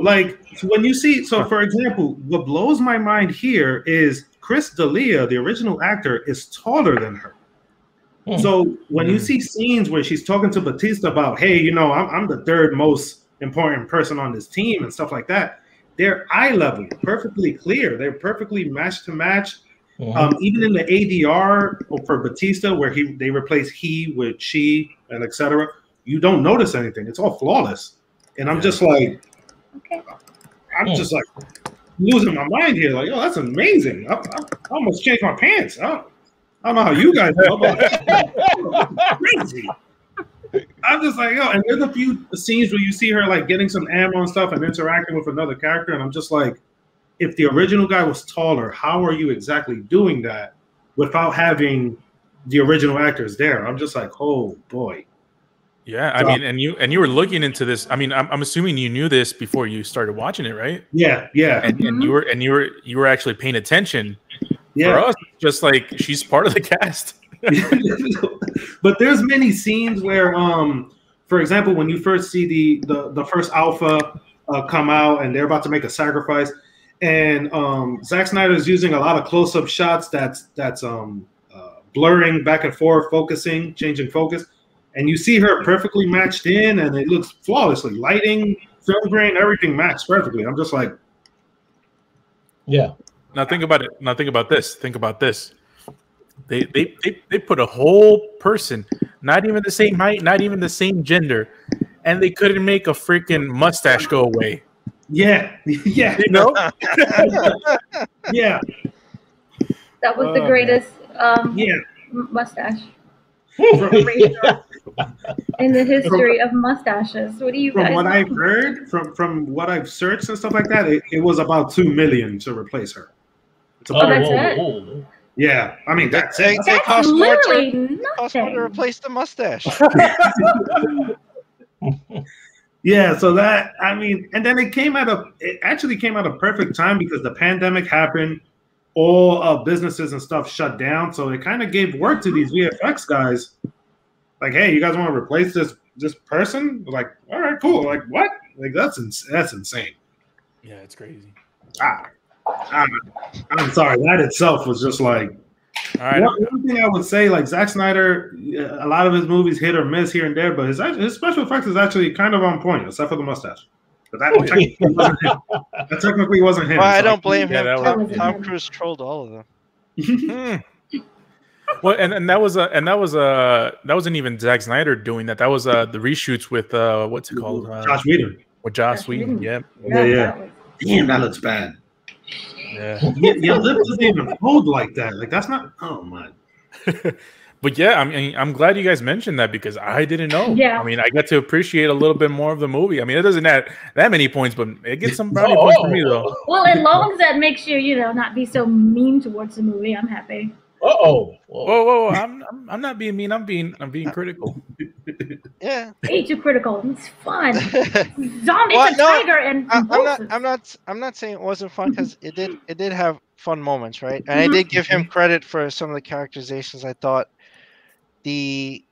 when you see, so for example, what blows my mind here is Chris D'Elia, the original actor, is taller than her. So when you see scenes where she's talking to Bautista about, hey, I'm the 3rd most important person on this team and stuff like that, they're eye level, perfectly clear. They're perfectly match to match. Even in the ADR for Bautista, where they replace he with she and etc., you don't notice anything. It's all flawless. And I'm just like, I'm just losing my mind here. That's amazing. I almost changed my pants. I don't know how you guys feel, but crazy. I'm just and there's a few scenes where you see her getting some ammo and stuff and interacting with another character, and I'm just like, if the original guy was taller, how are you exactly doing that without having the original actors there. I'm just like, oh boy. Yeah, I mean, and you were looking into this. I mean, I'm assuming you knew this before you started watching it, right? Yeah, yeah. And you were actually paying attention. Yeah. For us, just like she's part of the cast. But there's many scenes where, for example, when you first see the first alpha come out and they're about to make a sacrifice, and Zack Snyder is using a lot of close-up shots that's blurring back and forth, focusing, changing focus. And you see her perfectly matched in, and it looks flawlessly. Lighting, film grain, everything matched perfectly. I'm just like, yeah. Now think about it. Now think about this. Think about this. They put a whole person, not even the same height, not even the same gender, and they couldn't make a freaking mustache go away. Yeah, yeah, you know. Yeah. That was the greatest mustache. In the history of mustaches. What do you guys From what I've heard, from what I've searched and stuff like that, it was about $2 million to replace her. That's it. Yeah, I mean that's it. It costs literally more to replace the mustache. Yeah, so that, I mean, and then it actually came at a perfect time because the pandemic happened. All businesses and stuff shut down, so it kind of gave work to these VFX guys. Like, hey, you guys want to replace this person? Like, all right, cool. Like, what? Like, that's insane. Yeah, it's crazy. I'm sorry. That itself was just like. All right. One thing I would say, like Zack Snyder, a lot of his movies hit or miss here and there, but his special effects is actually kind of on point, except for the mustache. But that technically wasn't him. Well, I don't blame him. Yeah, Tom Cruise trolled all of them. Well, and that wasn't even Zack Snyder doing that. That was the reshoots with what's it called? Joss Whedon. With Joss Whedon. Yeah. Damn, that looks bad. Yeah. Your lip doesn't even hold like that. Like that's not. Oh my. But yeah, I mean, I'm glad you guys mentioned that because I didn't know. Yeah. I mean, I got to appreciate a little bit more of the movie. I mean, it doesn't add that many points, but it gets some brownie points for me, though. Well, as long as that makes you, not be so mean towards the movie, I'm happy. Whoa! I'm not being mean. I'm being critical. Yeah. Way too critical. It's fun. It's a tiger, and I'm not saying it wasn't fun because it did have fun moments, right? And I did give him credit for some of the characterizations. I thought the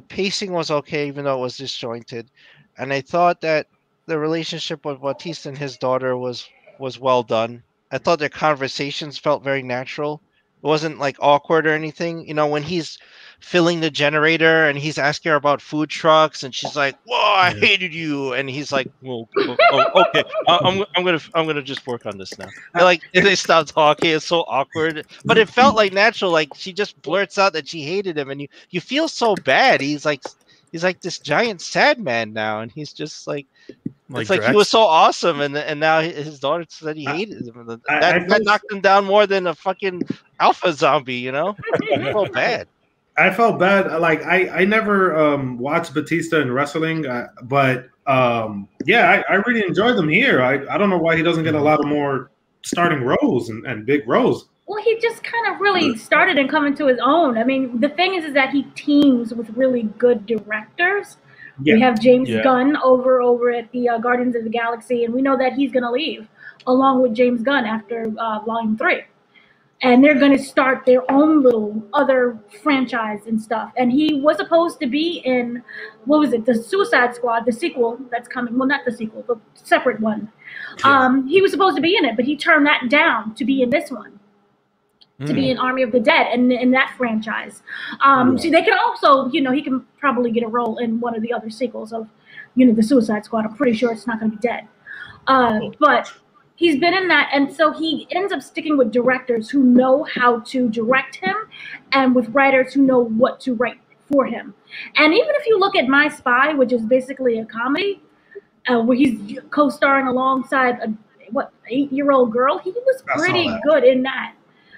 pacing was okay, even though it was disjointed, and I thought that the relationship with Bautista and his daughter was well done. I thought their conversations felt very natural. It wasn't like awkward or anything. When he's filling the generator and he's asking her about food trucks and she's like, "Whoa, I hated you," and he's like, "Well, okay, I'm gonna just work on this now." And they stop talking. It's so awkward, but it felt like natural. Like she just blurts out that she hated him, and you feel so bad. He's like this giant sad man now, and he's just like. It's like he was so awesome, and now his daughter said he hated him. That knocked him down more than a fucking alpha zombie, I felt bad. I felt bad. Like I never watched Bautista in wrestling, but I really enjoyed them here. I don't know why he doesn't get a lot of more starting roles and big roles. Well, he just kind of really started and come into his own. I mean, the thing is that he teams with really good directors. Yeah. We have James Gunn over at the Guardians of the Galaxy, and we know that he's going to leave along with James Gunn after Volume 3. And they're going to start their own little other franchise and stuff. And he was supposed to be in, the Suicide Squad, the sequel that's coming. Well, not the sequel, the separate one. Yeah. He was supposed to be in it, but he turned that down to be in this one. To be in Army of the Dead and in that franchise. So they can also, he can probably get a role in one of the other sequels of, the Suicide Squad. I'm pretty sure it's not going to be Dead. But he's been in that. And so he ends up sticking with directors who know how to direct him and with writers who know what to write for him. And even if you look at My Spy, which is basically a comedy, where he's co-starring alongside a 8-year-old girl, he was pretty good in that.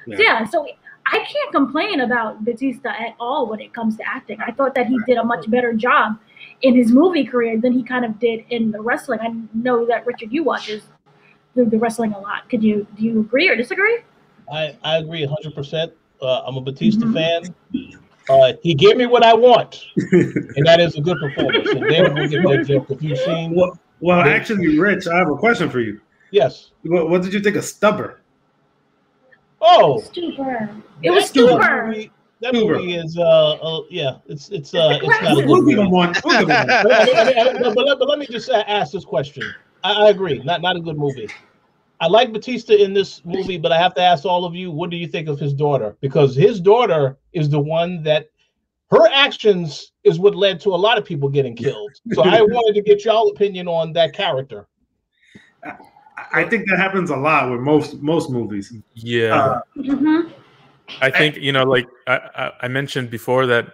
Yeah, so I can't complain about Bautista at all when it comes to acting. I thought that he did a much better job in his movie career than he kind of did in the wrestling. I know that, Richard, you watches the wrestling a lot. Do you agree or disagree? I agree 100%. I'm a Bautista fan. He gave me what I want, and that is a good performance. And then we'll get that joke. If you've seen, well, actually, Rich, I have a question for you. Yes. What did you think of Stubber? Oh, Stupor. It was Stupor. That movie is yeah, it's not a We'll good give him movie. one. We'll give him one. But let me just ask this question. I agree, not a good movie. I like Bautista in this movie, but I have to ask all of you, what do you think of his daughter? Because his daughter is the one that her actions is what led to a lot of people getting killed. So I wanted to get y'all opinion on that character. I think that happens a lot with most movies. Yeah. I think, you know, like I mentioned before that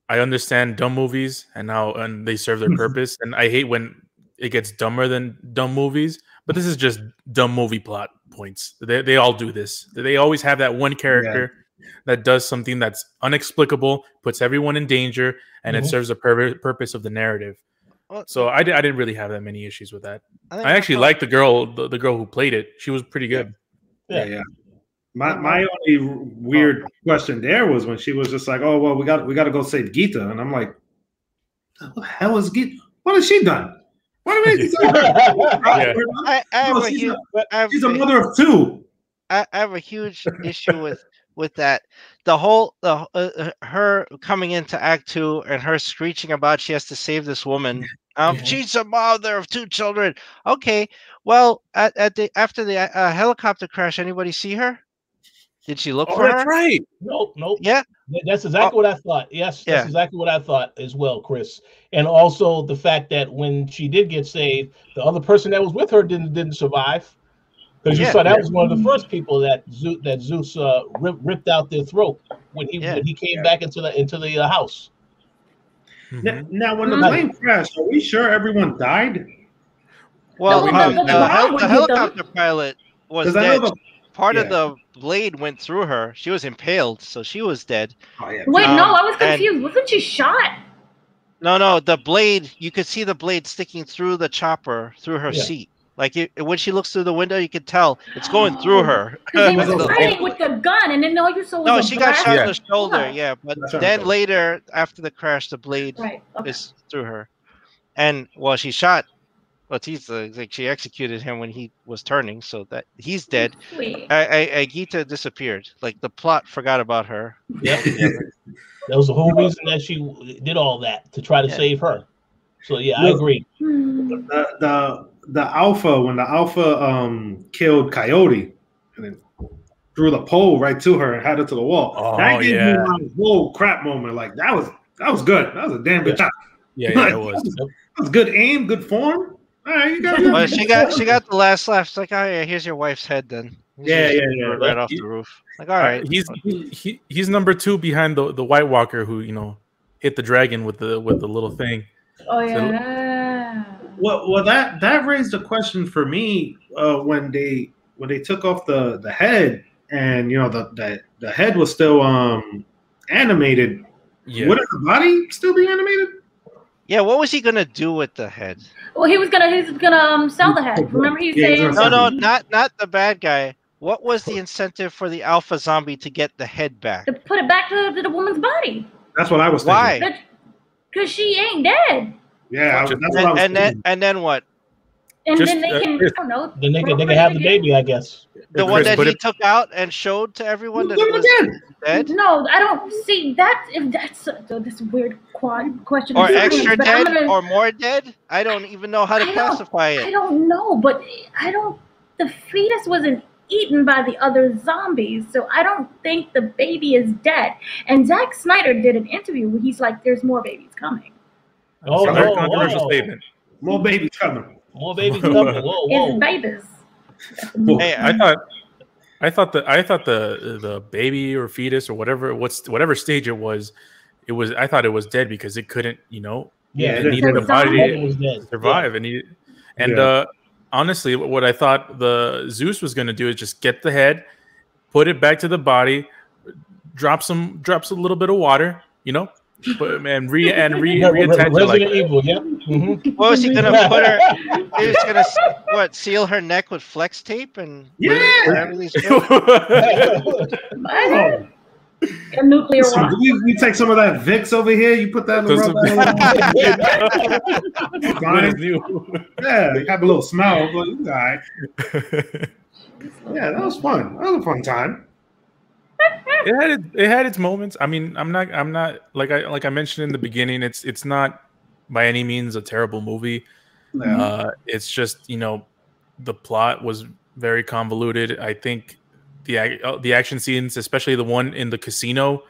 I understand dumb movies and they serve their purpose. And I hate when it gets dumber than dumb movies. But this is just dumb movie plot points. They all do this. They always have that one character that does something that's inexplicable, puts everyone in danger, and it serves the purpose of the narrative. So I didn't really have that many issues with that. I actually liked the girl who played it. She was pretty good. Yeah. My only weird question there was when she was just like, "Oh well, we got to go save Gita," and I'm like, "What the hell is Gita? What has she done? What are she's a mother of two." I have a huge issue with that. The whole her coming into Act 2 and her screeching about she has to save this woman. She's a mother of two children. Okay, well, after the helicopter crash, anybody see her? Did she look for her? That's right. Nope. Yeah, that's exactly what I thought. Yes, that's exactly what I thought as well, Chris. And also the fact that when she did get saved, the other person that was with her didn't survive, because you saw that was one of the first people that Zeus ripped out their throat when he came back into the house. Now, when the plane crashed, are we sure everyone died? Well, the helicopter pilot was dead. Part of the blade went through her. She was impaled, so she was dead. Wait, no, I was confused. Wasn't she shot? No, the blade, you could see the blade sticking through the chopper, through her seat. Like when she looks through the window, you could tell it's going through her. Because he was fighting with the gun, and then all you saw was no, she got shot in the shoulder, but then later, after the crash, the blade is through her. And, well, she shot Bautista, like she executed him when he was turning, so that he's dead. Gita disappeared. Like the plot forgot about her. Yeah, that was the whole reason that she did all that, to try to save her. So I agree. The Alpha, when the Alpha killed Coyote and then threw the pole right to her and had her to the wall. That gave me my whole crap moment. Like that was good. That was a damn good shot. Yeah, it was. That was good aim, good form. All right, you got well, she got the last laugh. It's like, oh yeah, here's your wife's head then. Right off the roof. Like, all right. He's number 2 behind the White Walker who, you know, hit the dragon with the little thing. Oh yeah. Well, that raised a question for me when they took off the head, and you know the head was still animated. Yeah. Wouldn't the body still be animated? Yeah, what was he gonna do with the head? Well, he was gonna sell the head. Remember he said no, not the bad guy. What was the incentive for the alpha zombie to get the head back? To put it back to the woman's body. That's what I was thinking. Why? Because she ain't dead. Yeah, that's what I was thinking. And then what? And then they can, I don't know. Then they can have the baby, I guess. The one that he took out and showed to everyone that was dead? No, I don't see that. If that's this weird question. Or extra dead or more dead? I don't even know how to classify it. I don't know, but the fetus wasn't eaten by the other zombies, so I don't think the baby is dead. And Zack Snyder did an interview where he's like, there's more babies coming. Controversial statement. More babies coming. More babies coming. Whoa. It's babies. Hey, I thought the baby or fetus or whatever stage it was, I thought it was dead because it couldn't, you know, it needed a body to survive. And honestly, what I thought the Zeus was going to do is just get the head, put it back to the body, drops a little bit of water, you know, and reattach it. Like Evil, yeah. Mm-hmm. What was he gonna put her? He was gonna seal her neck with flex tape and A nuclear rock. You take some of that Vicks over here. You put that in the rubber. Yeah, you have a little smell, but you all right. Yeah, that was fun. That was a fun time. It had its moments. I mean, I'm not like I mentioned in the beginning. It's not by any means a terrible movie. Yeah. It's just, you know, the plot was very convoluted. I think the action scenes, especially the one in the casino,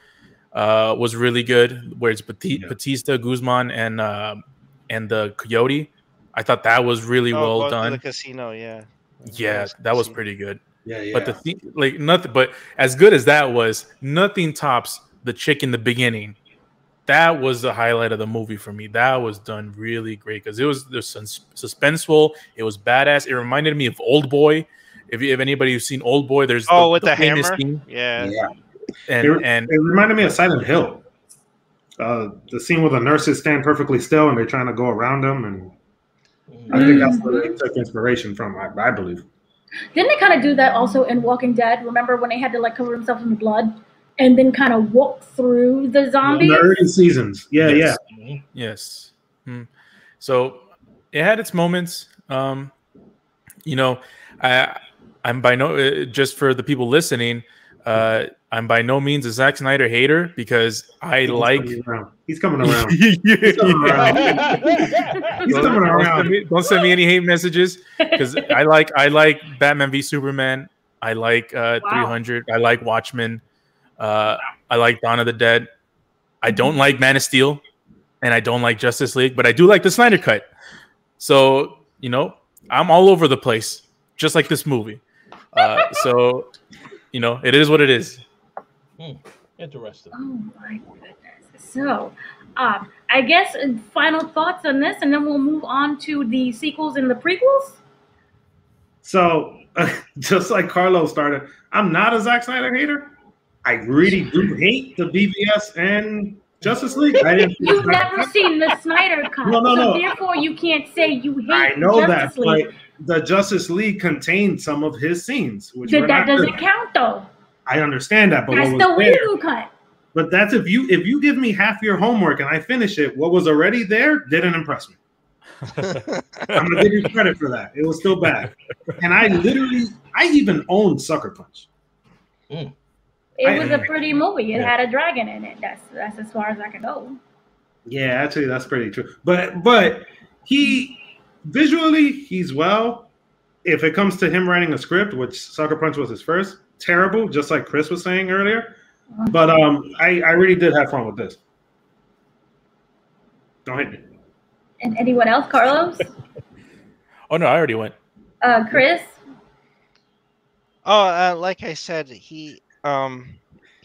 was really good. Where it's Bautista, Guzman, and the Coyote. I thought that was really well done. The casino, yeah. Yeah, that was pretty good. Yeah. But the thing, like nothing. But as good as that was, nothing tops the chick in the beginning. That was the highlight of the movie for me. That was done really great because it was suspenseful. It was badass. It reminded me of Old Boy. If anybody who's seen Old Boy, there's with the famous hammer. Scene. Yeah. And it reminded me of Silent Hill. The scene where the nurses stand perfectly still and they're trying to go around them, and I think that's where they took inspiration from. I believe. Didn't they kind of do that also in Walking Dead? Remember when they had to like cover themselves in blood and then kind of walk through the zombies? In the early seasons. Yeah. Yes. So it had its moments. You know, I'm by no just for the people listening. I'm by no means a Zack Snyder hater because He's coming around. He's coming around. Don't send me any hate messages because I like Batman v Superman. I like 300. I like Watchmen. I like Dawn of the Dead. I don't like Man of Steel, and I don't like Justice League, but I do like the Snyder Cut. So, you know, I'm all over the place, just like this movie. So, you know, it is what it is. Interesting. Oh my goodness. So, I guess final thoughts on this, and then we'll move on to the sequels and the prequels. So, just like Carlos started, I'm not a Zack Snyder hater. I really do hate the BVS and Justice League. You've never seen the Snyder Cut. No. Therefore, you can't say you hate I know Justice League. But the Justice League contained some of his scenes. That doesn't count, though. I understand that, but that's the Whedon cut. But that's if you give me half your homework and I finish it, what was already there didn't impress me. I'm gonna give you credit for that. It was still bad, and I even owned Sucker Punch. It was a pretty movie. It had a dragon in it. That's as far as I can go. Yeah, actually, that's pretty true. But he's well. If it comes to him writing a script, which Sucker Punch was his first, terrible, just like Chris was saying earlier. But I really did have fun with this. Don't hit me. And anyone else, Carlos? Oh no, I already went. Chris? Oh, like I said, he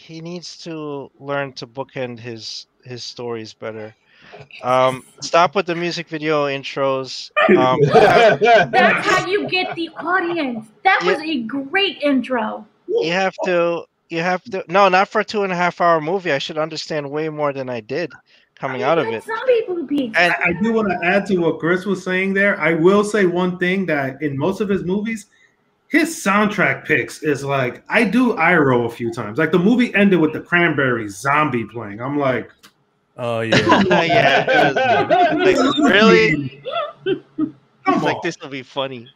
needs to learn to bookend his stories better. Stop with the music video intros. That's how you get the audience. That was a great intro. You have to. No, not for a 2.5 hour movie. I should understand way more than I did coming out of it. Some people be. And I do want to add to what Chris was saying there. I will say one thing, that in most of his movies, his soundtrack picks is like, I do eye roll a few times. Like the movie ended with the Cranberries Zombie playing. I'm like, oh yeah. Yeah. Like, really? It's like, this will be funny.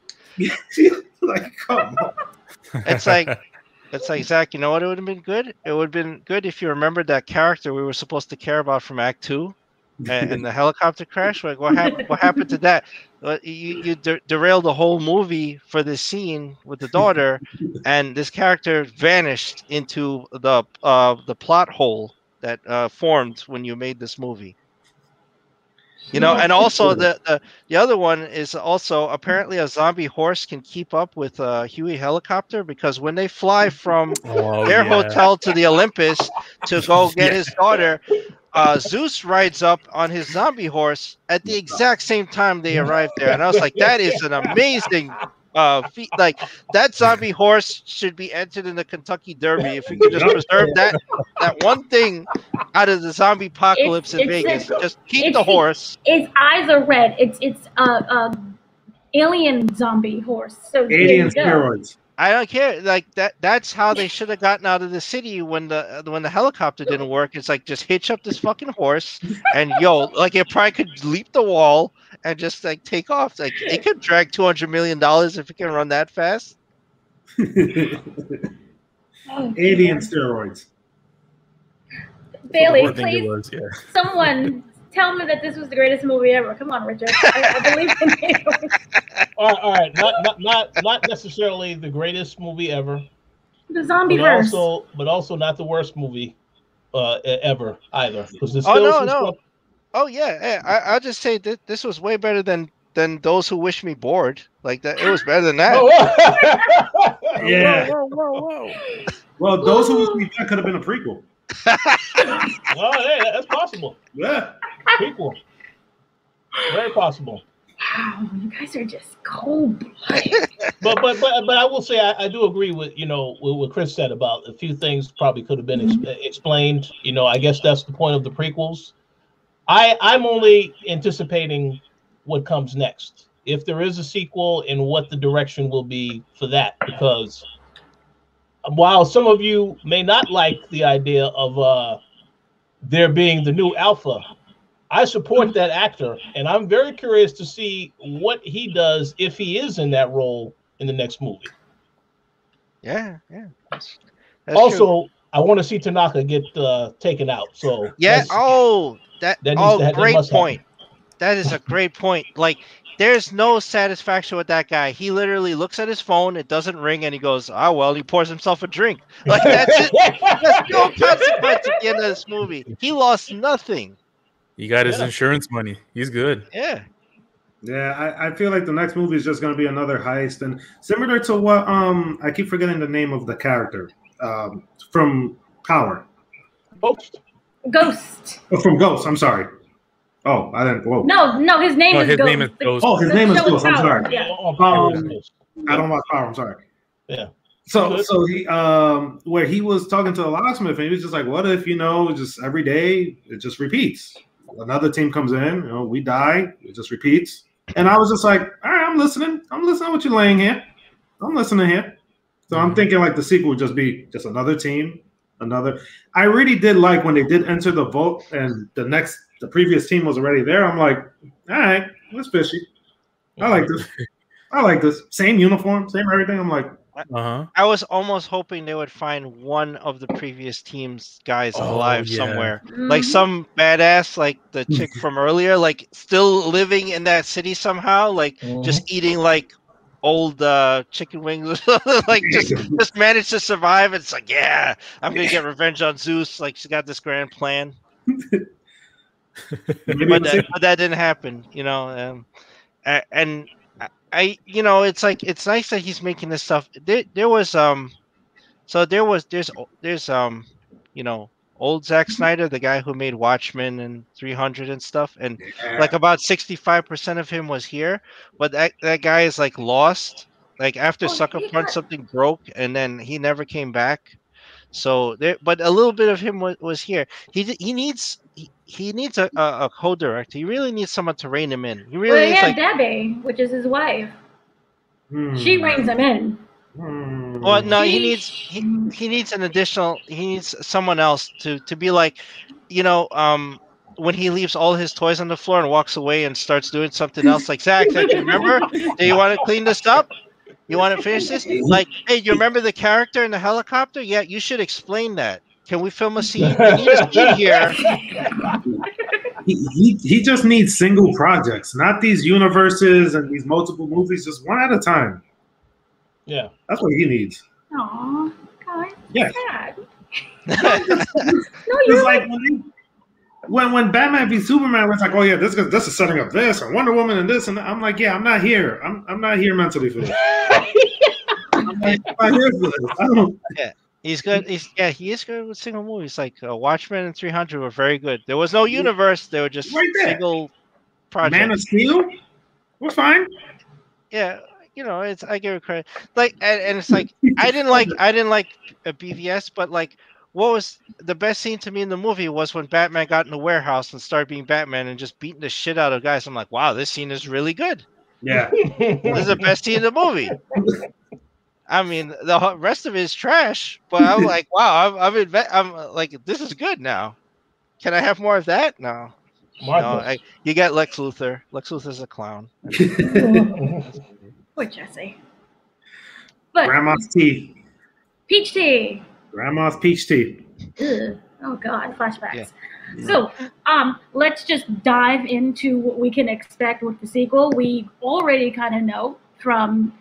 Like, come on. It's like, Zach, you know what? It would have been good. It would have been good if you remembered that character we were supposed to care about from Act 2 and the helicopter crash. Like, what happened to that? You derailed the whole movie for this scene with the daughter, and this character vanished into the plot hole that formed when you made this movie. You know, and also the other one is also apparently a zombie horse can keep up with a Huey helicopter, because when they fly from their hotel to the Olympus to go get his daughter, Zeus rides up on his zombie horse at the exact same time they arrive there. And I was like, that is an amazing feat. Like, that zombie horse should be entered in the Kentucky Derby if we could just preserve that one thing out of the zombie apocalypse in Vegas. Just keep the horse. Its eyes are red. It's alien zombie horse. So alien steroids. I don't care. Like that's how they should have gotten out of the city when the helicopter didn't work. It's like just hitch up this fucking horse and like it probably could leap the wall and just like take off. Like it could drag $200 million if it can run that fast. Alien steroids. Bailey, please, someone tell me that this was the greatest movie ever. Come on, Richard. I believe in you. All right. Not necessarily the greatest movie ever. The Zombieverse. But also not the worst movie ever either. No. Oh yeah. I'll just say that this was way better than Those Who Wish Me Bored. Like that, it was better than that. Yeah. Whoa. Well, Those Who Wish Me Dead could have been a prequel. Oh, hey, that's possible. Yeah. Prequel. Very possible. Wow, you guys are just cold-blooded. but I will say I do agree with what Chris said about a few things probably could have been explained. I guess that's the point of the prequels. I'm only anticipating what comes next, if there is a sequel, and what the direction will be for that. Because while some of you may not like the idea of there being the new Alpha, I support that actor, and I'm very curious to see what he does if he is in that role in the next movie. Yeah. That's also, true. I want to see Tanaka get taken out. So yeah. Great point. That is a great point. Like, there's no satisfaction with that guy. He literally looks at his phone, it doesn't ring, and he goes, well, he pours himself a drink. Like, that's it. There's no consequence at the end of this movie. He lost nothing. He got his insurance money. He's good. Yeah. Yeah, I feel like the next movie is just going to be another heist, and similar to what I keep forgetting the name of the character from Power. Ghost. Oh, from Ghost. I'm sorry. Oh, I didn't. Whoa. No, his name is Ghost. Name is Ghost. Oh, his name is Ghost. I'm sorry. Yeah. I don't watch Power. I'm sorry. Yeah. So he where he was talking to the locksmith, and he was just like, "What if just every day it just repeats? Another team comes in, we die, it just repeats." And I was just like, "All right, I'm listening. I'm listening to what you're laying here. I'm listening here." So I'm thinking like the sequel would just be just another team, another. I really did like when they did enter the vote, and the previous team was already there. I'm like, all right, that's fishy. I like this. I like this. Same uniform, same everything. I'm like, I was almost hoping they would find one of the previous team's guys alive somewhere. Like some badass, like the chick from earlier, like still living in that city somehow, like just eating like old chicken wings, like just managed to survive. It's like, yeah, I'm gonna get revenge on Zeus. Like she's got this grand plan. but that didn't happen, and it's like, it's nice that he's making this stuff. There's old Zack Snyder, the guy who made Watchmen and 300 and stuff, and like about 65% of him was here, but that guy is like lost. Like after Sucker Punch, something broke, and then he never came back. So but a little bit of him was here. He needs a co-director. He really needs someone to rein him in. He really needs Debbie, which is his wife. She reins him in. Well, no, he needs an additional. He needs someone else to be like, when he leaves all his toys on the floor and walks away and starts doing something else. Like, Zack, you remember? Do you want to clean this up? You want to finish this? Like, hey, you remember the character in the helicopter? Yeah, you should explain that. Can we film a scene? We need a scene here. He just needs single projects, not these universes and these multiple movies, just one at a time. Yeah. That's what he needs. Aw, God. Yeah. Sad. No, you're like when Batman v Superman was like, oh yeah, this is setting up this, and Wonder Woman and this, and I'm like, yeah, I'm not here. I'm not here mentally for this. I'm not here for this. I don't. Yeah. He's good. He is good with single movies. Like Watchmen and 300 were very good. There was no universe. They were just single projects. Man of Steel, we're fine. Yeah, I give it credit. Like, and it's like I didn't like a BVS, but like, what was the best scene to me in the movie was when Batman got in the warehouse and started being Batman and just beating the shit out of guys. I'm like, wow, this scene is really good. Yeah, this is the best scene in the movie. I mean, the rest of it is trash. But I'm like, wow, I'm like, this is good now. Can I have more of that? No. Martha. No, you get Lex Luthor. Lex Luthor's a clown. Poor Jesse. But Grandma's tea. peach tea. Grandma's peach tea. Ugh. Oh God, flashbacks. Yeah. So, let's just dive into what we can expect with the sequel. We already kind of know from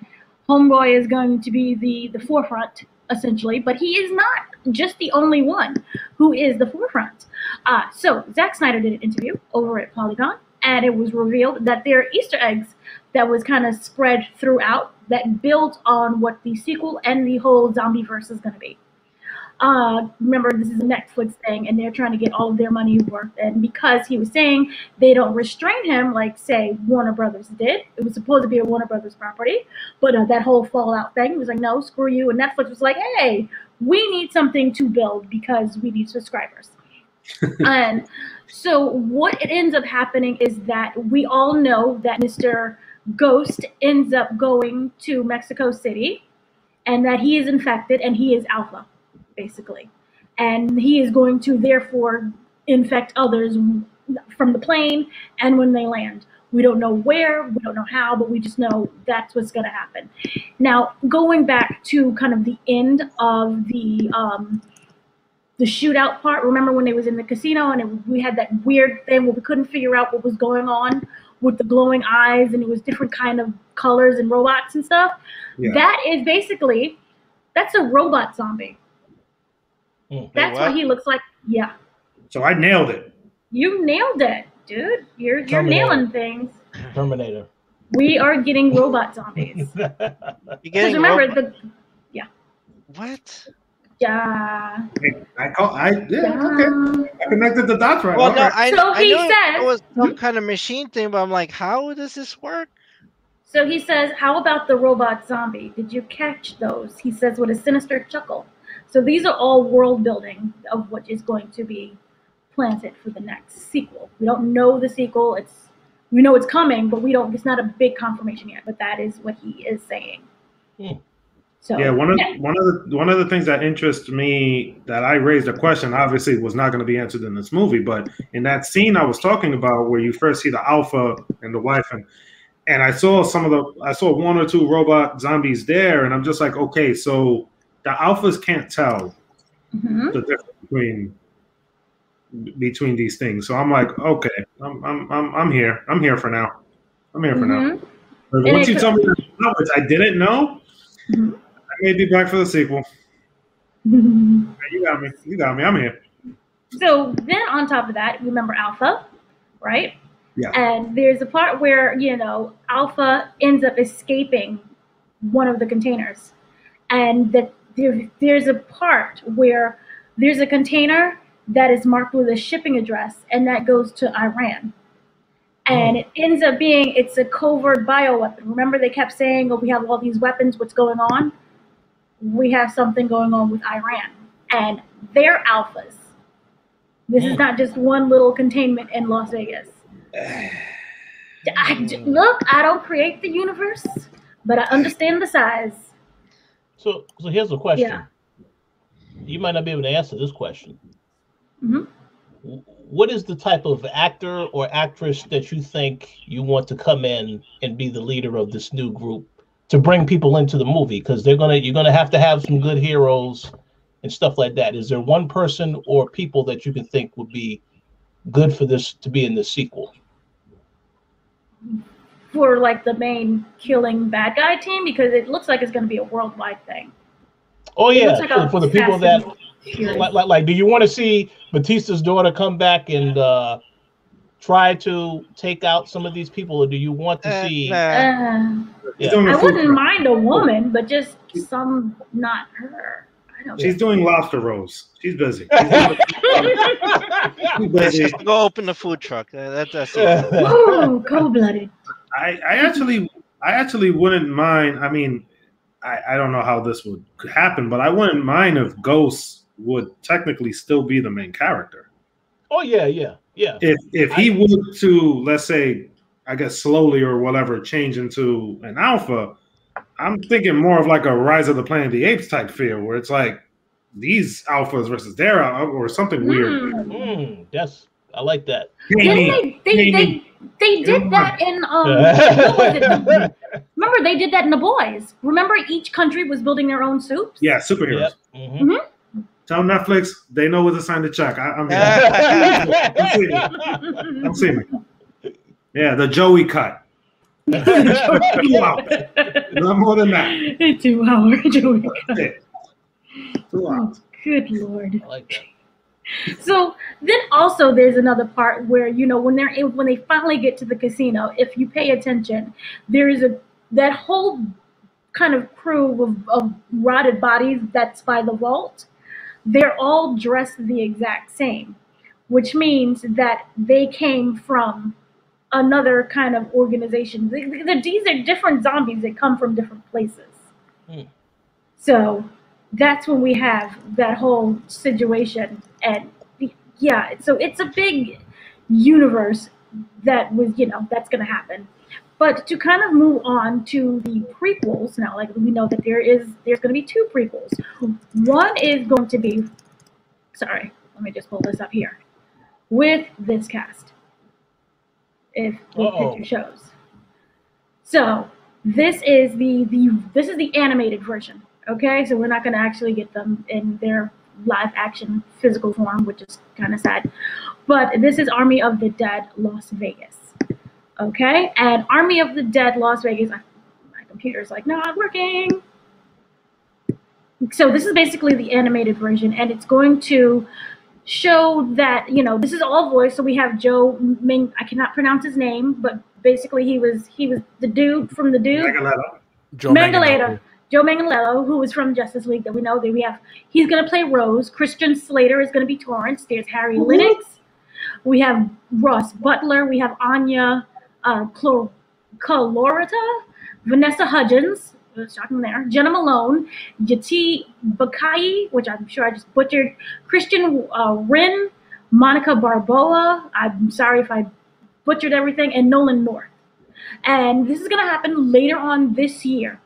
Homeboy is going to be the forefront, essentially, but he is not just the only one who is the forefront. So, Zack Snyder did an interview over at Polygon, and it was revealed that there are Easter eggs that was kind of spread throughout that built on what the sequel and the whole Zombieverse is going to be. Remember, this is a Netflix thing, and they're trying to get all of their money worth. And because he was saying they don't restrain him like, say, Warner Brothers did, it was supposed to be a Warner Brothers property, but that whole Fallout thing was like, no, screw you. And Netflix was like, hey, we need something to build because we need subscribers. And so what it ends up happening is that we all know that Mr. Ghost ends up going to Mexico City, and that he is infected, and he is Alpha, basically. And he is going to therefore infect others from the plane and when they land. We don't know where, we don't know how, but we just know that's what's going to happen. Now, going back to kind of the end of the shootout part, remember when they was in the casino and we had that weird thing where we couldn't figure out what was going on with the glowing eyes, and it was different kind of colors and robots and stuff? Yeah. That is basically, that's a robot zombie. That's what he looks like. Yeah. So I nailed it. You nailed it, dude. You're nailing things. Terminator. We are getting robot zombies. Because remember yeah. What? Yeah. Okay. I connected the dots right. Well, no, I know says it was some kind of machine thing, but I'm like, how does this work? So he says, how about the robot zombie? Did you catch those? He says with a sinister chuckle. So these are all world building of what is going to be planted for the next sequel. We don't know the sequel. We know it's coming, but it's not a big confirmation yet. But that is what he is saying. So yeah, one of the things that interests me, that I raised a question, obviously was not going to be answered in this movie, but in that scene I was talking about where you first see the Alpha and the wife, and I saw one or two robot zombies there, and I'm just like, okay, so the Alphas can't tell the difference between these things. So I'm like, okay, I'm here. I'm here for now. I'm here for now. But once you tell me that, which I didn't know, I may be back for the sequel. You got me. You got me. I'm here. So then on top of that, remember Alpha, right? Yeah. And there's a part where, Alpha ends up escaping one of the containers. And that there's a part where there's a container that is marked with a shipping address, and that goes to Iran. And it ends up being, it's a covert bioweapon. Remember they kept saying, oh, we have all these weapons, what's going on? We have something going on with Iran. And they're Alphas. This is not just one little containment in Las Vegas. Look, I don't create the universe, but I understand the size. So here's the question. Yeah. You might not be able to answer this question. What is the type of actor or actress that you think you want to come in and be the leader of this new group to bring people into the movie? Because you're gonna have to have some good heroes and stuff like that. Is there one person or people that you can think would be good for this to be in the sequel? For like the main killing bad guy team, because it looks like it's going to be a worldwide thing. Oh yeah, like for the people that like, do you want to see Bautista's daughter come back and try to take out some of these people, or do you want to see? I wouldn't mind a woman, but just some, not her. She's doing lobster rolls. She's busy. She's go open the food truck. That's it. Oh, cold-blooded. I actually wouldn't mind. I mean, I don't know how this would happen, but I wouldn't mind if Ghost would technically still be the main character. Oh yeah. If he would to, let's say, I guess slowly or whatever, change into an Alpha, I'm thinking more of like a Rise of the Planet of the Apes type feel, where it's like these alphas versus their or something weird. Yes, I like that. Didn't they did that in what was it? Remember they did that in The Boys. Remember each country was building their own soups? Yeah, superheroes. Yep. Tell Netflix they know where to sign the check. I'm seeing it. Yeah, the Joey cut. 2 hours. Not more than that. 2 hour Joey cut. 2 hours. Good Lord. I like that. So then also there's another part where, you know, when they finally get to the casino, if you pay attention, there is that whole kind of crew of rotted bodies that's by the vault. They're all dressed the exact same, which means that they came from another kind of organization. These are different zombies that come from different places. So that's when we have that whole situation. And yeah, so it's a big universe that was, you know, that's going to happen. But to kind of move on to the prequels now, like we know that there's going to be 2 prequels. One is going to be, sorry, let me just pull this up here, with this cast. If the picture shows. So this is the animated version. Okay, so we're not going to actually get them in their live action physical form, which is kind of sad. But this is Army of the Dead Las Vegas. Okay, and Army of the Dead Las Vegas, my computer's like not working. So this is basically the animated version, and it's going to show that, you know, this is all voice. So we have Joe Ming, I cannot pronounce his name, but basically he was the dude from the dude. Joe Manganiello, who was from Justice League that we know that we have. He's going to play Rose. Christian Slater is going to be Torrance. There's Harry Lennox. We have Ross Butler. We have Anya Colorita, Vanessa Hudgens, shocking there, Jenna Malone, Yati Bakai, which I'm sure I just butchered, Christian Wren, Monica Barboa, I'm sorry if I butchered everything, and Nolan North. And this is going to happen later on this year.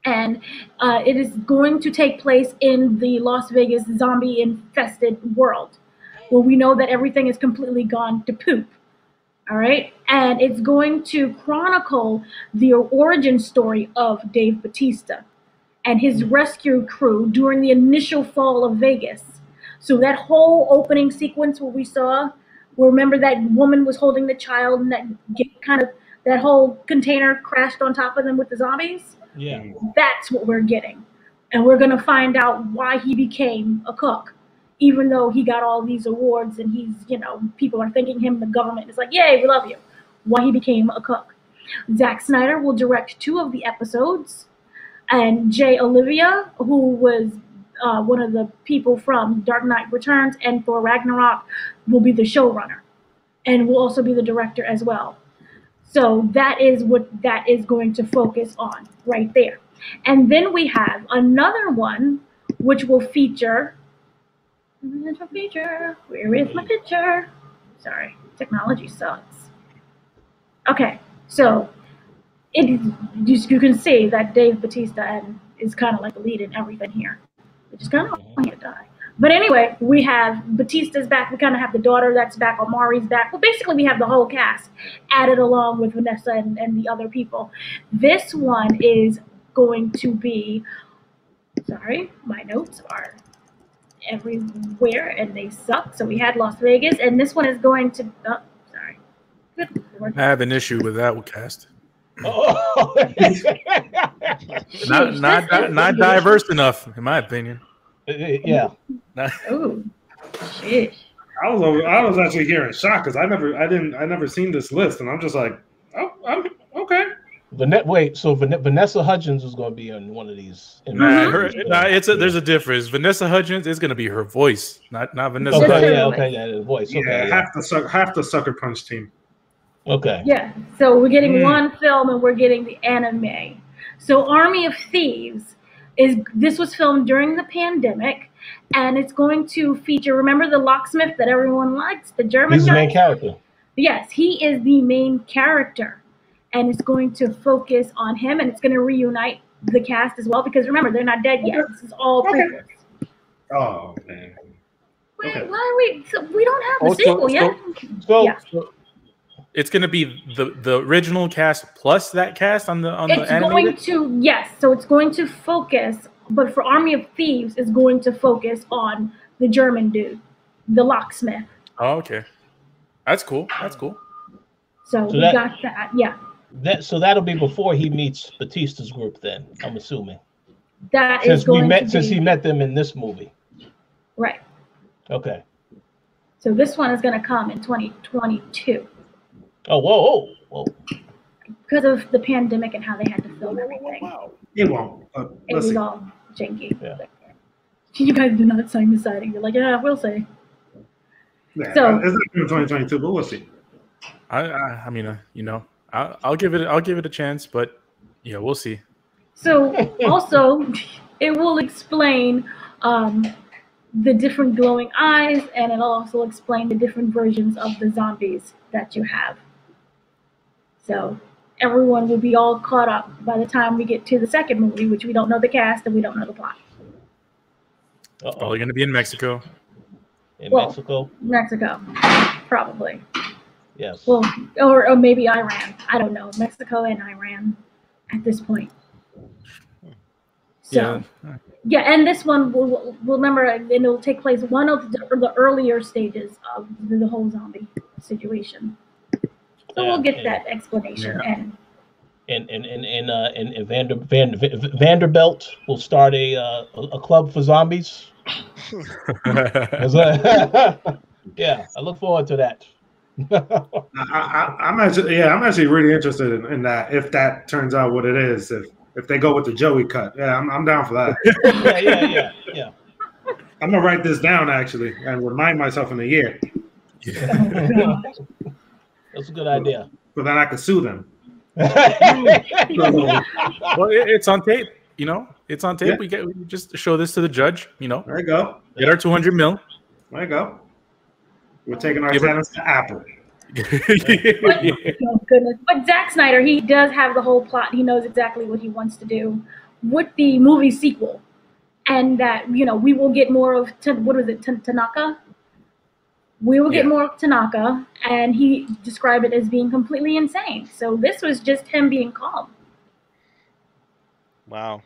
And it is going to take place in the Las Vegas zombie-infested world, where we know that everything is completely gone to poop. All right? And it's going to chronicle the origin story of Dave Bautista and his rescue crew during the initial fall of Vegas. So that whole opening sequence where we saw, remember that woman was holding the child and that whole container crashed on top of them with the zombies? Yeah. That's what we're getting. And we're going to find out why he became a cook, even though he got all these awards and he's, you know, people are thanking him, the government is like, yay, we love you. Why he became a cook. Zack Snyder will direct 2 of the episodes. And Jay Olivia, who was one of the people from Dark Knight Returns and Thor Ragnarok, will be the showrunner and will also be the director as well. So that is what that is going to focus on right there. And then we have another one which will feature, where is my picture? Sorry, technology sucks. Okay, so you can see that Dave Bautista is kind of like the lead in everything here. Which is kind of want to die. But anyway, we have Bautista's back. We kind of have the daughter that's back. Omari's back. Well, basically, we have the whole cast added along with Vanessa and the other people. This one is going to be, sorry, my notes are everywhere and they suck. So we had Las Vegas, and this one is going to, oh, sorry. Good Lord. I have an issue with that cast. Oh. not diverse enough, in my opinion. Yeah. Oh, shit. I was actually here in shock because I never seen this list, and I'm just like, oh, I'm okay. Vanessa Hudgens is going to be on one of these. There's a difference. Vanessa Hudgens is going to be her voice, not Vanessa. Okay, the voice. Okay, yeah, half the Sucker Punch team. Okay. Yeah, so we're getting one film and we're getting the anime. So Army of Thieves this was filmed during the pandemic, and it's going to feature, remember the locksmith that everyone likes, the German guy? He's the main character. Yes, he is the main character, and it's going to focus on him, and it's going to reunite the cast as well, because remember, they're not dead yet. This is all prequels. Oh man. Wait, Okay. why are we? So we don't have the sequel yet. So it's going to be the original cast plus that cast on the It's animated? going to, yes. So it's going to focus, but for Army of Thieves, it's going to focus on the German dude, the locksmith. Oh, okay. That's cool. That's cool. So we got that. Yeah. So that'll be before he meets Bautista's group. Then I'm assuming. That is Since he met them in this movie. Right. Okay. So this one is going to come in 2022. Oh, whoa. Because of the pandemic and how they had to film everything. Wow. It won't. It was all janky. Yeah. You guys do not sign the siding. You're like, yeah, we'll see. Yeah, So it's not in 2022, but we'll see. I mean, you know, I'll give it a chance, but yeah, we'll see. So also, it will explain the different glowing eyes, and it'll also explain the different versions of the zombies that you have. So everyone will be all caught up by the time we get to the second movie, which we don't know the cast and we don't know the plot. It's probably going to be in Mexico. Mexico, probably. Yes. Well, or maybe Iran. I don't know. Mexico and Iran at this point. So, yeah, and this one will remember, and it'll take place one of the earlier stages of the whole zombie situation. So we'll get that explanation. And Vanderbilt will start a club for zombies. Yeah, I look forward to that. I'm actually really interested in that. If that turns out what it is, if they go with the Joey cut, yeah, I'm down for that. Yeah. I'm gonna write this down actually and remind myself in a year. That's a good idea. So then I can sue them. Well, it's on tape. You know, it's on tape. Yeah. We just show this to the judge. You know, There you go. Get our 200 mil. There you go. We're taking our tenants to Apple. Oh goodness! But Zack Snyder, he does have the whole plot. He knows exactly what he wants to do with the movie sequel, and that we will get more of Tanaka. We will get more of Tanaka, and he described it as being completely insane. So this was just him being calm. Wow.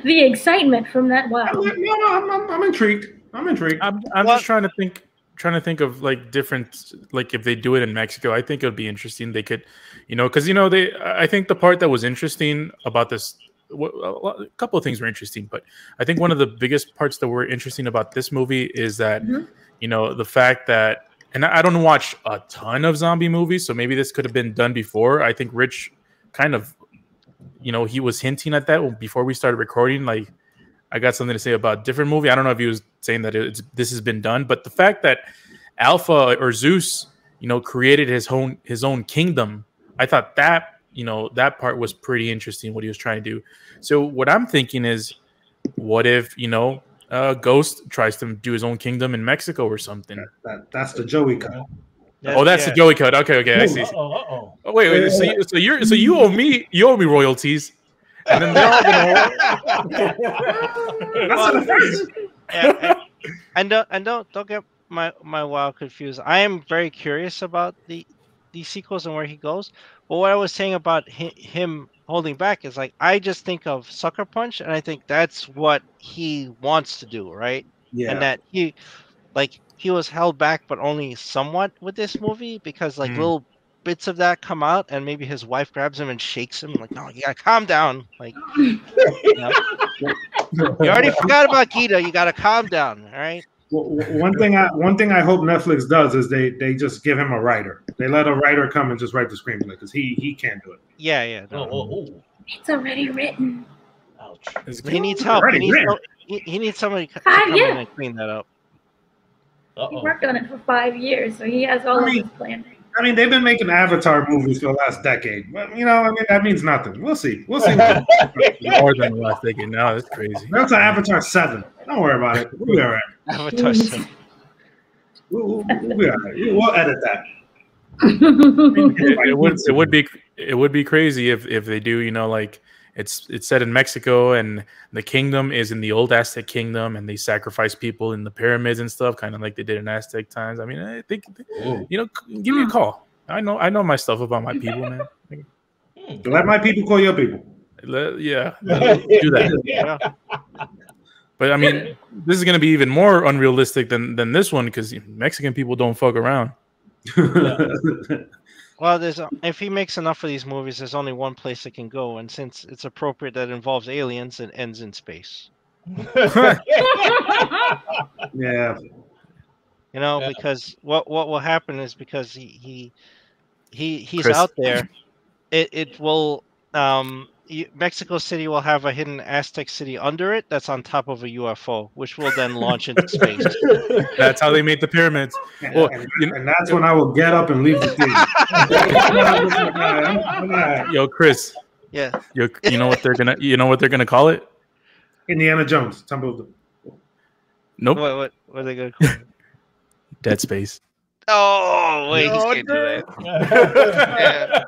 The excitement from that. Wow. I'm intrigued. I'm just trying to think of like different, like if they do it in Mexico, I think it would be interesting. They could, because I think the part that was interesting about this, a couple of things were interesting, but I think one of the biggest parts that were interesting about this movie is that, the fact that, and I don't watch a ton of zombie movies, so maybe this could have been done before. I think Rich kind of, he was hinting at that before we started recording. Like, I got something to say about a different movie. I don't know if he was saying that this has been done, but the fact that Alpha or Zeus, created his own kingdom, I thought that, that part was pretty interesting, what he was trying to do. So what I'm thinking is, what if, Ghost tries to do his own kingdom in Mexico or something? That's the Joey cut. That's the Joey cut. Okay, I see. Oh, wait. So you owe me royalties. And then they're all gonna. And don't get my wild confused. I am very curious about the sequels and where he goes. But what I was saying about him holding back is like, I just think of Sucker Punch, and I think that's what he wants to do, right? Yeah. And that he was held back, but only somewhat with this movie, because little bits of that come out, and maybe his wife grabs him and shakes him like, no, you gotta calm down. Like, you already forgot about Gita, you gotta calm down. All right. Well, one thing I hope Netflix does is they just give him a writer. They let a writer come and just write the screenplay, because he can't do it. Yeah. No. It's already written. Ouch. He needs help. He needs somebody to come in and clean that up. He worked on it for 5 years, so he has all of his plans. I mean, they've been making Avatar movies for the last decade, but that means nothing. We'll see. More than the last decade. No, that's crazy. That's an Avatar 7. Don't worry about it. We'll be all right. Avatar 7. We'll be all right. We'll edit that. It would be crazy if they do, you know, like it's set in Mexico and the kingdom is in the old Aztec kingdom and they sacrifice people in the pyramids and stuff, kind of like they did in Aztec times. I mean, I think, you know, give me a call. I know my stuff about my people, man. Let my people call your people. Yeah, do that. Yeah. But I mean, this is going to be even more unrealistic than this one because Mexican people don't fuck around. Well, if he makes enough of these movies, there's only one place it can go, and since it's appropriate that involves aliens, it ends in space. Yeah. You know, because what will happen is because he's Chris. out there, it will Mexico City will have a hidden Aztec city under it that's on top of a UFO, which will then launch into space. That's how they made the pyramids. Well, and that's when I will get up and leave the theater. Yo, Chris. Yeah. You know what they're gonna call it? Indiana Jones. Nope. What are they gonna call it? Dead Space. Oh wait, he can't do that.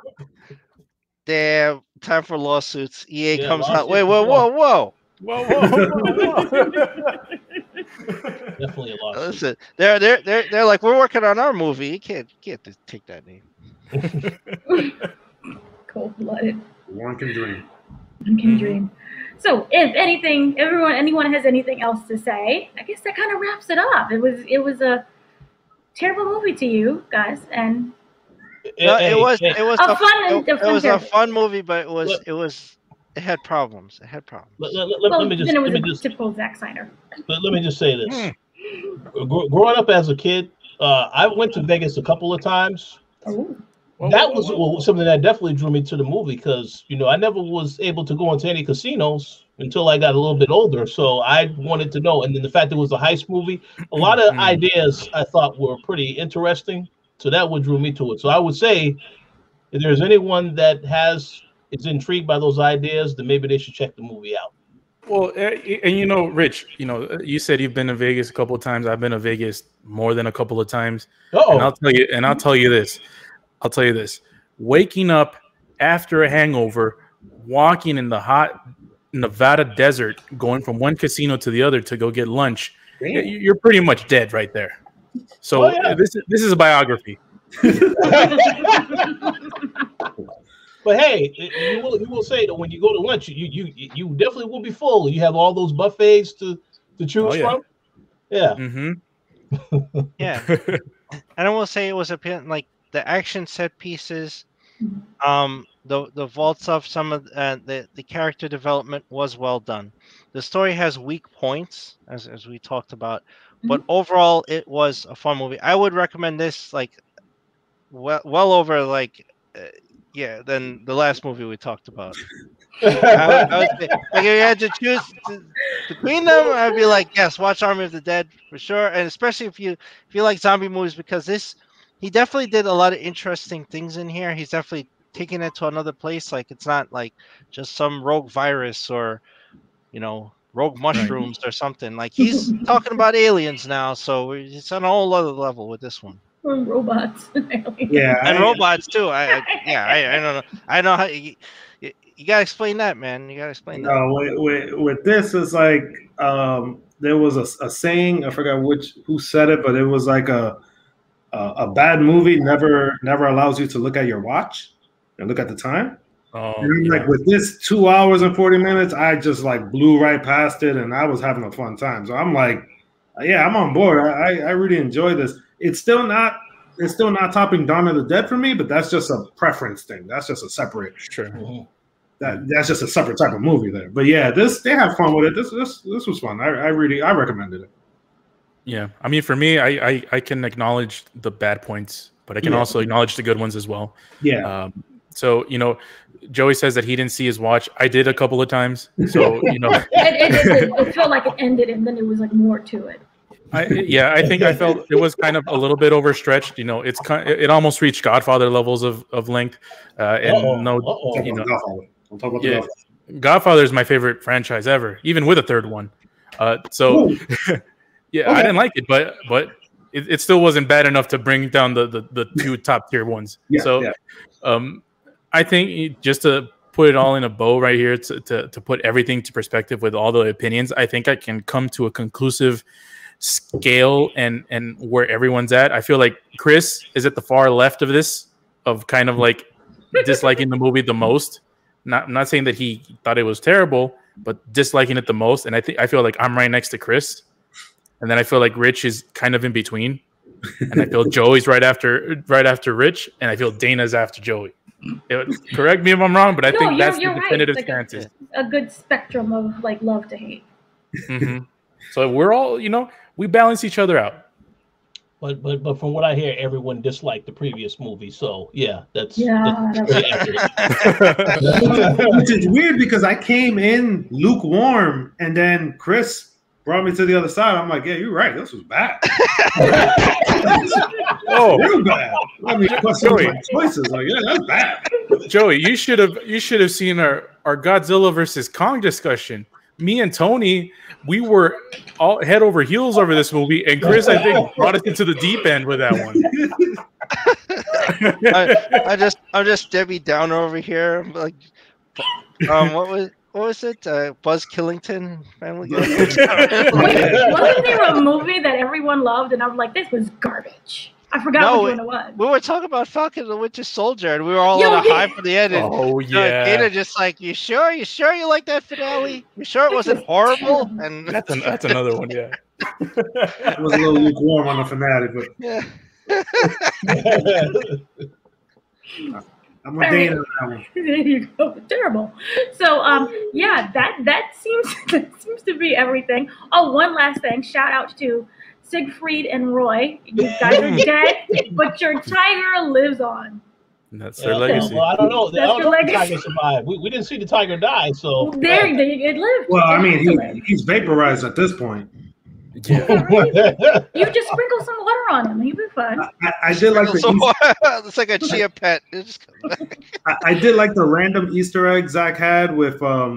Damn, time for lawsuits. EA comes out. Wait, whoa. Definitely a lawsuit. Listen, they're like, we're working on our movie. You can't take that name. Cold-blooded. One can dream. One can dream. So, if anyone has anything else to say, I guess that kind of wraps it up. It was a terrible movie to you guys, and it was a fun movie, but it had problems. Let me just typical Zack Snyder. Let me just say this. Growing up as a kid, I went to Vegas a couple of times. That was something that definitely drew me to the movie because, you know, I never was able to go into any casinos until I got a little bit older. So I wanted to know. And then the fact that it was a heist movie, a lot of ideas I thought were pretty interesting. So that would drew me to it. So I would say if there's anyone that is intrigued by those ideas, then maybe they should check the movie out. Well, and you know, Rich, you know, you said you've been to Vegas a couple of times. I've been to Vegas more than a couple of times. And I'll tell you this. Waking up after a hangover, walking in the hot Nevada desert, going from one casino to the other to go get lunch, you're pretty much dead right there. So this is a biography. But hey, you will say that when you go to lunch, you definitely will be full. You have all those buffets to choose from. Yeah. Mm-hmm. Yeah. And I will say it was like the action set pieces, the vaults of some of the character development was well done. The story has weak points, as we talked about, but overall it was a fun movie. I would recommend this like well over than the last movie we talked about. I would say, like, if you had to choose between them, I'd be like, yes, watch Army of the Dead for sure, and especially if you like zombie movies, because he definitely did a lot of interesting things in here. He's definitely taking it to another place. Like, it's not like just some rogue virus or, you know, rogue mushrooms or something. Like, he's talking about aliens now, so it's on a whole other level with this one. Or robots. And robots too. I don't know. I know how you gotta explain that, man. You gotta explain that. No, with this, it's like there was a saying. I forgot who said it, but it was like a bad movie never allows you to look at your watch and look at the time. Like with this 2 hours and 40 minutes, I just like blew right past it, and I was having a fun time. So I'm like, yeah, I'm on board. I really enjoy this. It's still not topping Dawn of the Dead for me, but that's just a preference thing. That's just a separate. Sure. That's just a separate type of movie there. But yeah, they have fun with it. This was fun. I recommended it. Yeah, I mean, for me, I can acknowledge the bad points, but I can also acknowledge the good ones as well. Yeah. So, you know, Joey says that he didn't see his watch. I did a couple of times. So, you know, it felt like it ended, and then there was like more to it. I think I felt it was kind of a little bit overstretched. You know, it almost reached Godfather levels of length. Godfather is my favorite franchise ever, even with a third one. I didn't like it, but it still wasn't bad enough to bring down the two top tier ones. I think just to put it all in a bow right here, to put everything to perspective with all the opinions, I think I can come to a conclusive scale and where everyone's at. I feel like Chris is at the far left of this, of kind of like disliking the movie the most. I'm not saying that he thought it was terrible, but disliking it the most. And I feel like I'm right next to Chris, and then I feel like Rich is kind of in between, and I feel Joey's right after Rich, and I feel Dana's after Joey. Correct me if I'm wrong, but I think that's the definitive stances. A good spectrum of like love to hate. Mm-hmm. So we're all, we balance each other out. But from what I hear, everyone disliked the previous movie. So yeah, that's which is weird because I came in lukewarm, and then Chris brought me to the other side. I'm like, yeah, you're right. This was bad. Real bad. I mean, questioning my choices. Like, yeah, that's bad. Joey, you should have seen our Godzilla versus Kong discussion. Me and Tony, we were all head over heels over this movie, and Chris, I think, brought us into the deep end with that one. I'm just Debbie Downer over here. Like, what was it? Buzz Killington, Family Guy. Wait, wasn't there a movie that everyone loved, and I was like, this was garbage? I forgot which one it was. We were talking about Falcon and the Winter Soldier, and we were all on a high for the end. And, Dana just like, you sure you like that finale? You sure it wasn't horrible? And that's another one, yeah. It was a little lukewarm on the finale, but yeah. I'm with Dana on that one. There you go. Terrible. So yeah, that seems to be everything. Oh, one last thing. Shout out to Siegfried and Roy. You guys are dead, but your tiger lives on. That's their legacy. Well, I don't know. I don't know if the tiger survived. We didn't see the tiger die, so it lived. Well, I mean, he's vaporized at this point. Yeah. You just sprinkle some water on him. He'll be fine. I did like it's like a chia pet. It just comes back. I did like the random Easter egg Zack had with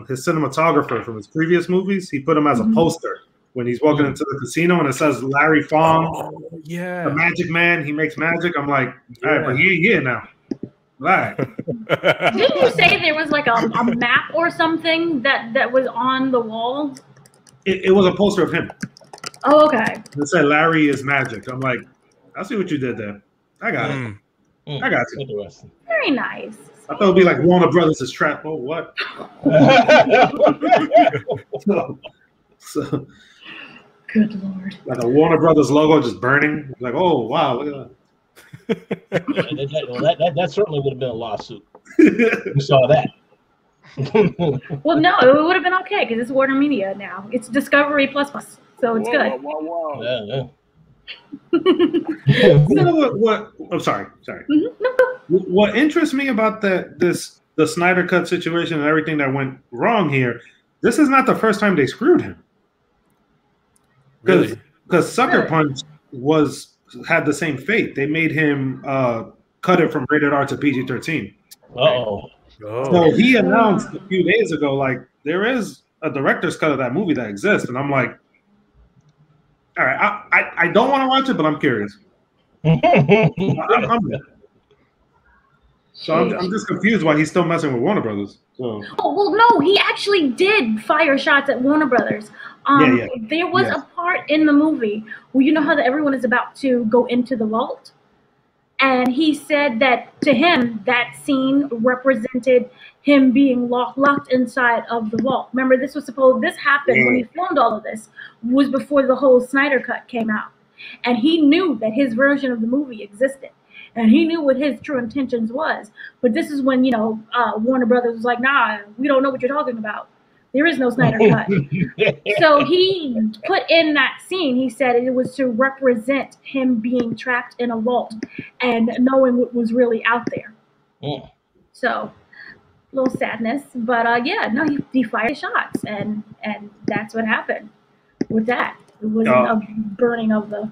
his cinematographer from his previous movies. He put him as a poster when he's walking into the casino, and it says Larry Fong, the magic man. He makes magic. I'm like, all right, but he ain't here now. Right. Didn't you say there was like a map or something that was on the wall? It was a poster of him. Oh, okay. It said Larry is magic. I'm like, I see what you did there. I got it. I got you. Interesting. Very nice. I thought it'd be like Warner Brothers is trapped. Oh, what? so, good Lord. Like a Warner Brothers logo just burning. Like, oh, wow, look at that. That certainly would have been a lawsuit. We saw that. Well, no, it would have been okay because it's Warner Media now. It's Discovery Plus, so it's good. Whoa. You know what? I'm sorry. Mm-hmm. No. What interests me about the Snyder Cut situation and everything that went wrong here, this is not the first time they screwed him. Because Sucker Punch had the same fate. They made him cut it from rated R to PG-13. Oh. So he announced a few days ago, like, there is a director's cut of that movie that exists, and I'm like, all right, I don't want to watch it, but I'm curious. I'm just confused why he's still messing with Warner Brothers. So. Oh, well, no, he actually did fire shots at Warner Brothers. There was a part in the movie where you know how everyone is about to go into the vault? And he said that to him, that scene represented him being locked inside of the vault. Remember, this happened when he filmed all of this, was before the whole Snyder Cut came out. And he knew that his version of the movie existed. And he knew what his true intentions was. But this is when, Warner Brothers was like, nah, we don't know what you're talking about. There is no Snyder Cut. So he put in that scene, he said it was to represent him being trapped in a vault and knowing what was really out there. Mm. So, a little sadness. But he fired shots. And that's what happened with that. It wasn't a burning of the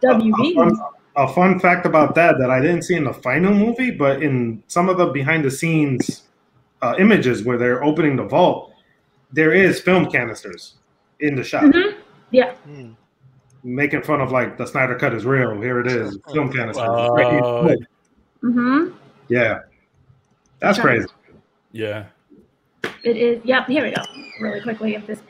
WB. A fun fact about that I didn't see in the final movie, but in some of the behind-the-scenes images where they're opening the vault, there is film canisters in the shot. Mm-hmm. Yeah. Making fun of like the Snyder Cut is real. Here it is. Film canisters. Mm-hmm. Yeah. That's crazy. Yeah. It is. Yep. Here we go. Really quickly, if this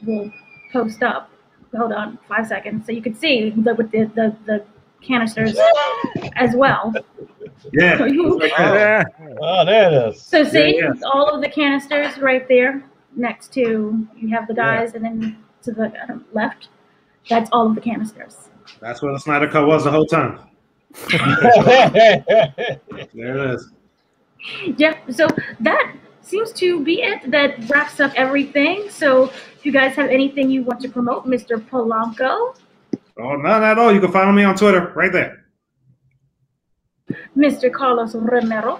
will post up. Hold on, 5 seconds, so you can see with the canisters as well. Yeah. Oh, there it is. So see Yeah. all of the canisters right there next to you have the guys, and then to the left, that's all of the canisters. That's where the Snyder Cut was the whole time. There it is. Yeah. So that seems to be it. That wraps up everything. So if you guys have anything you want to promote, Mr. Polanco. Oh, none at all. You can follow me on Twitter right there. Mr. Carlos Romero.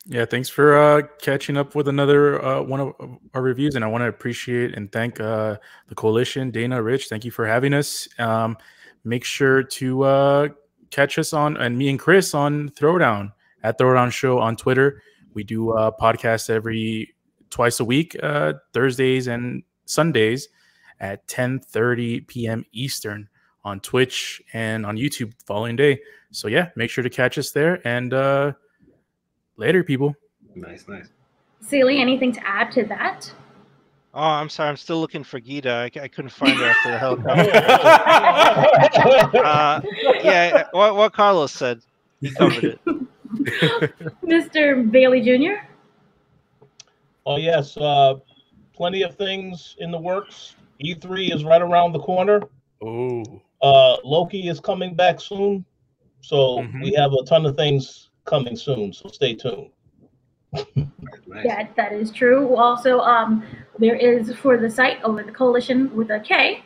Yeah, thanks for catching up with another one of our reviews, and I want to appreciate and thank the Koalition, Dana, Rich. Thank you for having us. Make sure to catch us on, and me and Chris on Throwdown at Throwdown Show on Twitter. We do podcasts twice a week, Thursdays and Sundays at 10:30 p.m. Eastern on Twitch and on YouTube the following day. So yeah, make sure to catch us there, and later, people. Nice. Celie, anything to add to that? Oh, I'm sorry. I'm still looking for Gita. I couldn't find her after the helicopter. Yeah, what Carlos said. He covered it. Mr. Bailey Jr.? Oh, yes. Plenty of things in the works. E3 is right around the corner. Oh. Loki is coming back soon. So we have a ton of things coming soon. So stay tuned. Nice. Yeah, that is true. Also, there is for the site over the Koalition with a K,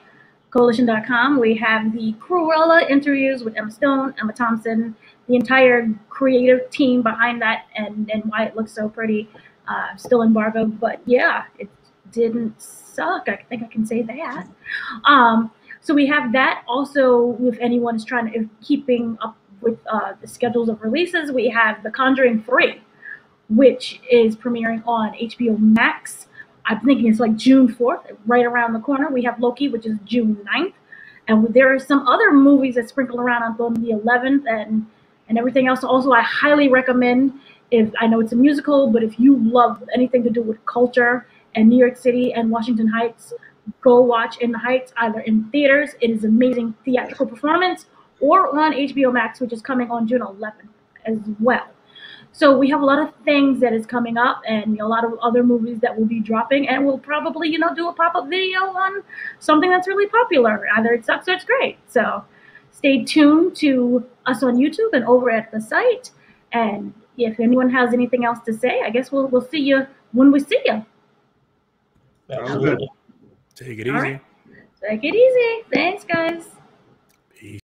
Koalition.com. We have the Cruella interviews with Emma Stone, Emma Thompson, the entire creative team behind that, and why it looks so pretty. Still embargoed, but yeah, it didn't suck. I think I can say that. So we have that. Also, if anyone is keeping up with the schedules of releases, we have The Conjuring 3, which is premiering on HBO Max. I'm thinking it's like June 4th, right around the corner. We have Loki, which is June 9th. And there are some other movies that sprinkle around on the 11th and everything else. Also, I highly recommend, I know it's a musical, but if you love anything to do with culture and New York City and Washington Heights, go watch In the Heights, either in theaters. It is an amazing theatrical performance, or on HBO Max, which is coming on June 11th as well. So we have a lot of things that is coming up, and a lot of other movies that will be dropping, and we'll probably, do a pop-up video on something that's really popular. Either it sucks or it's great. So stay tuned to us on YouTube and over at the site. And if anyone has anything else to say, I guess we'll see you when we see you. Absolutely. Take it easy. All right. Take it easy. Thanks, guys.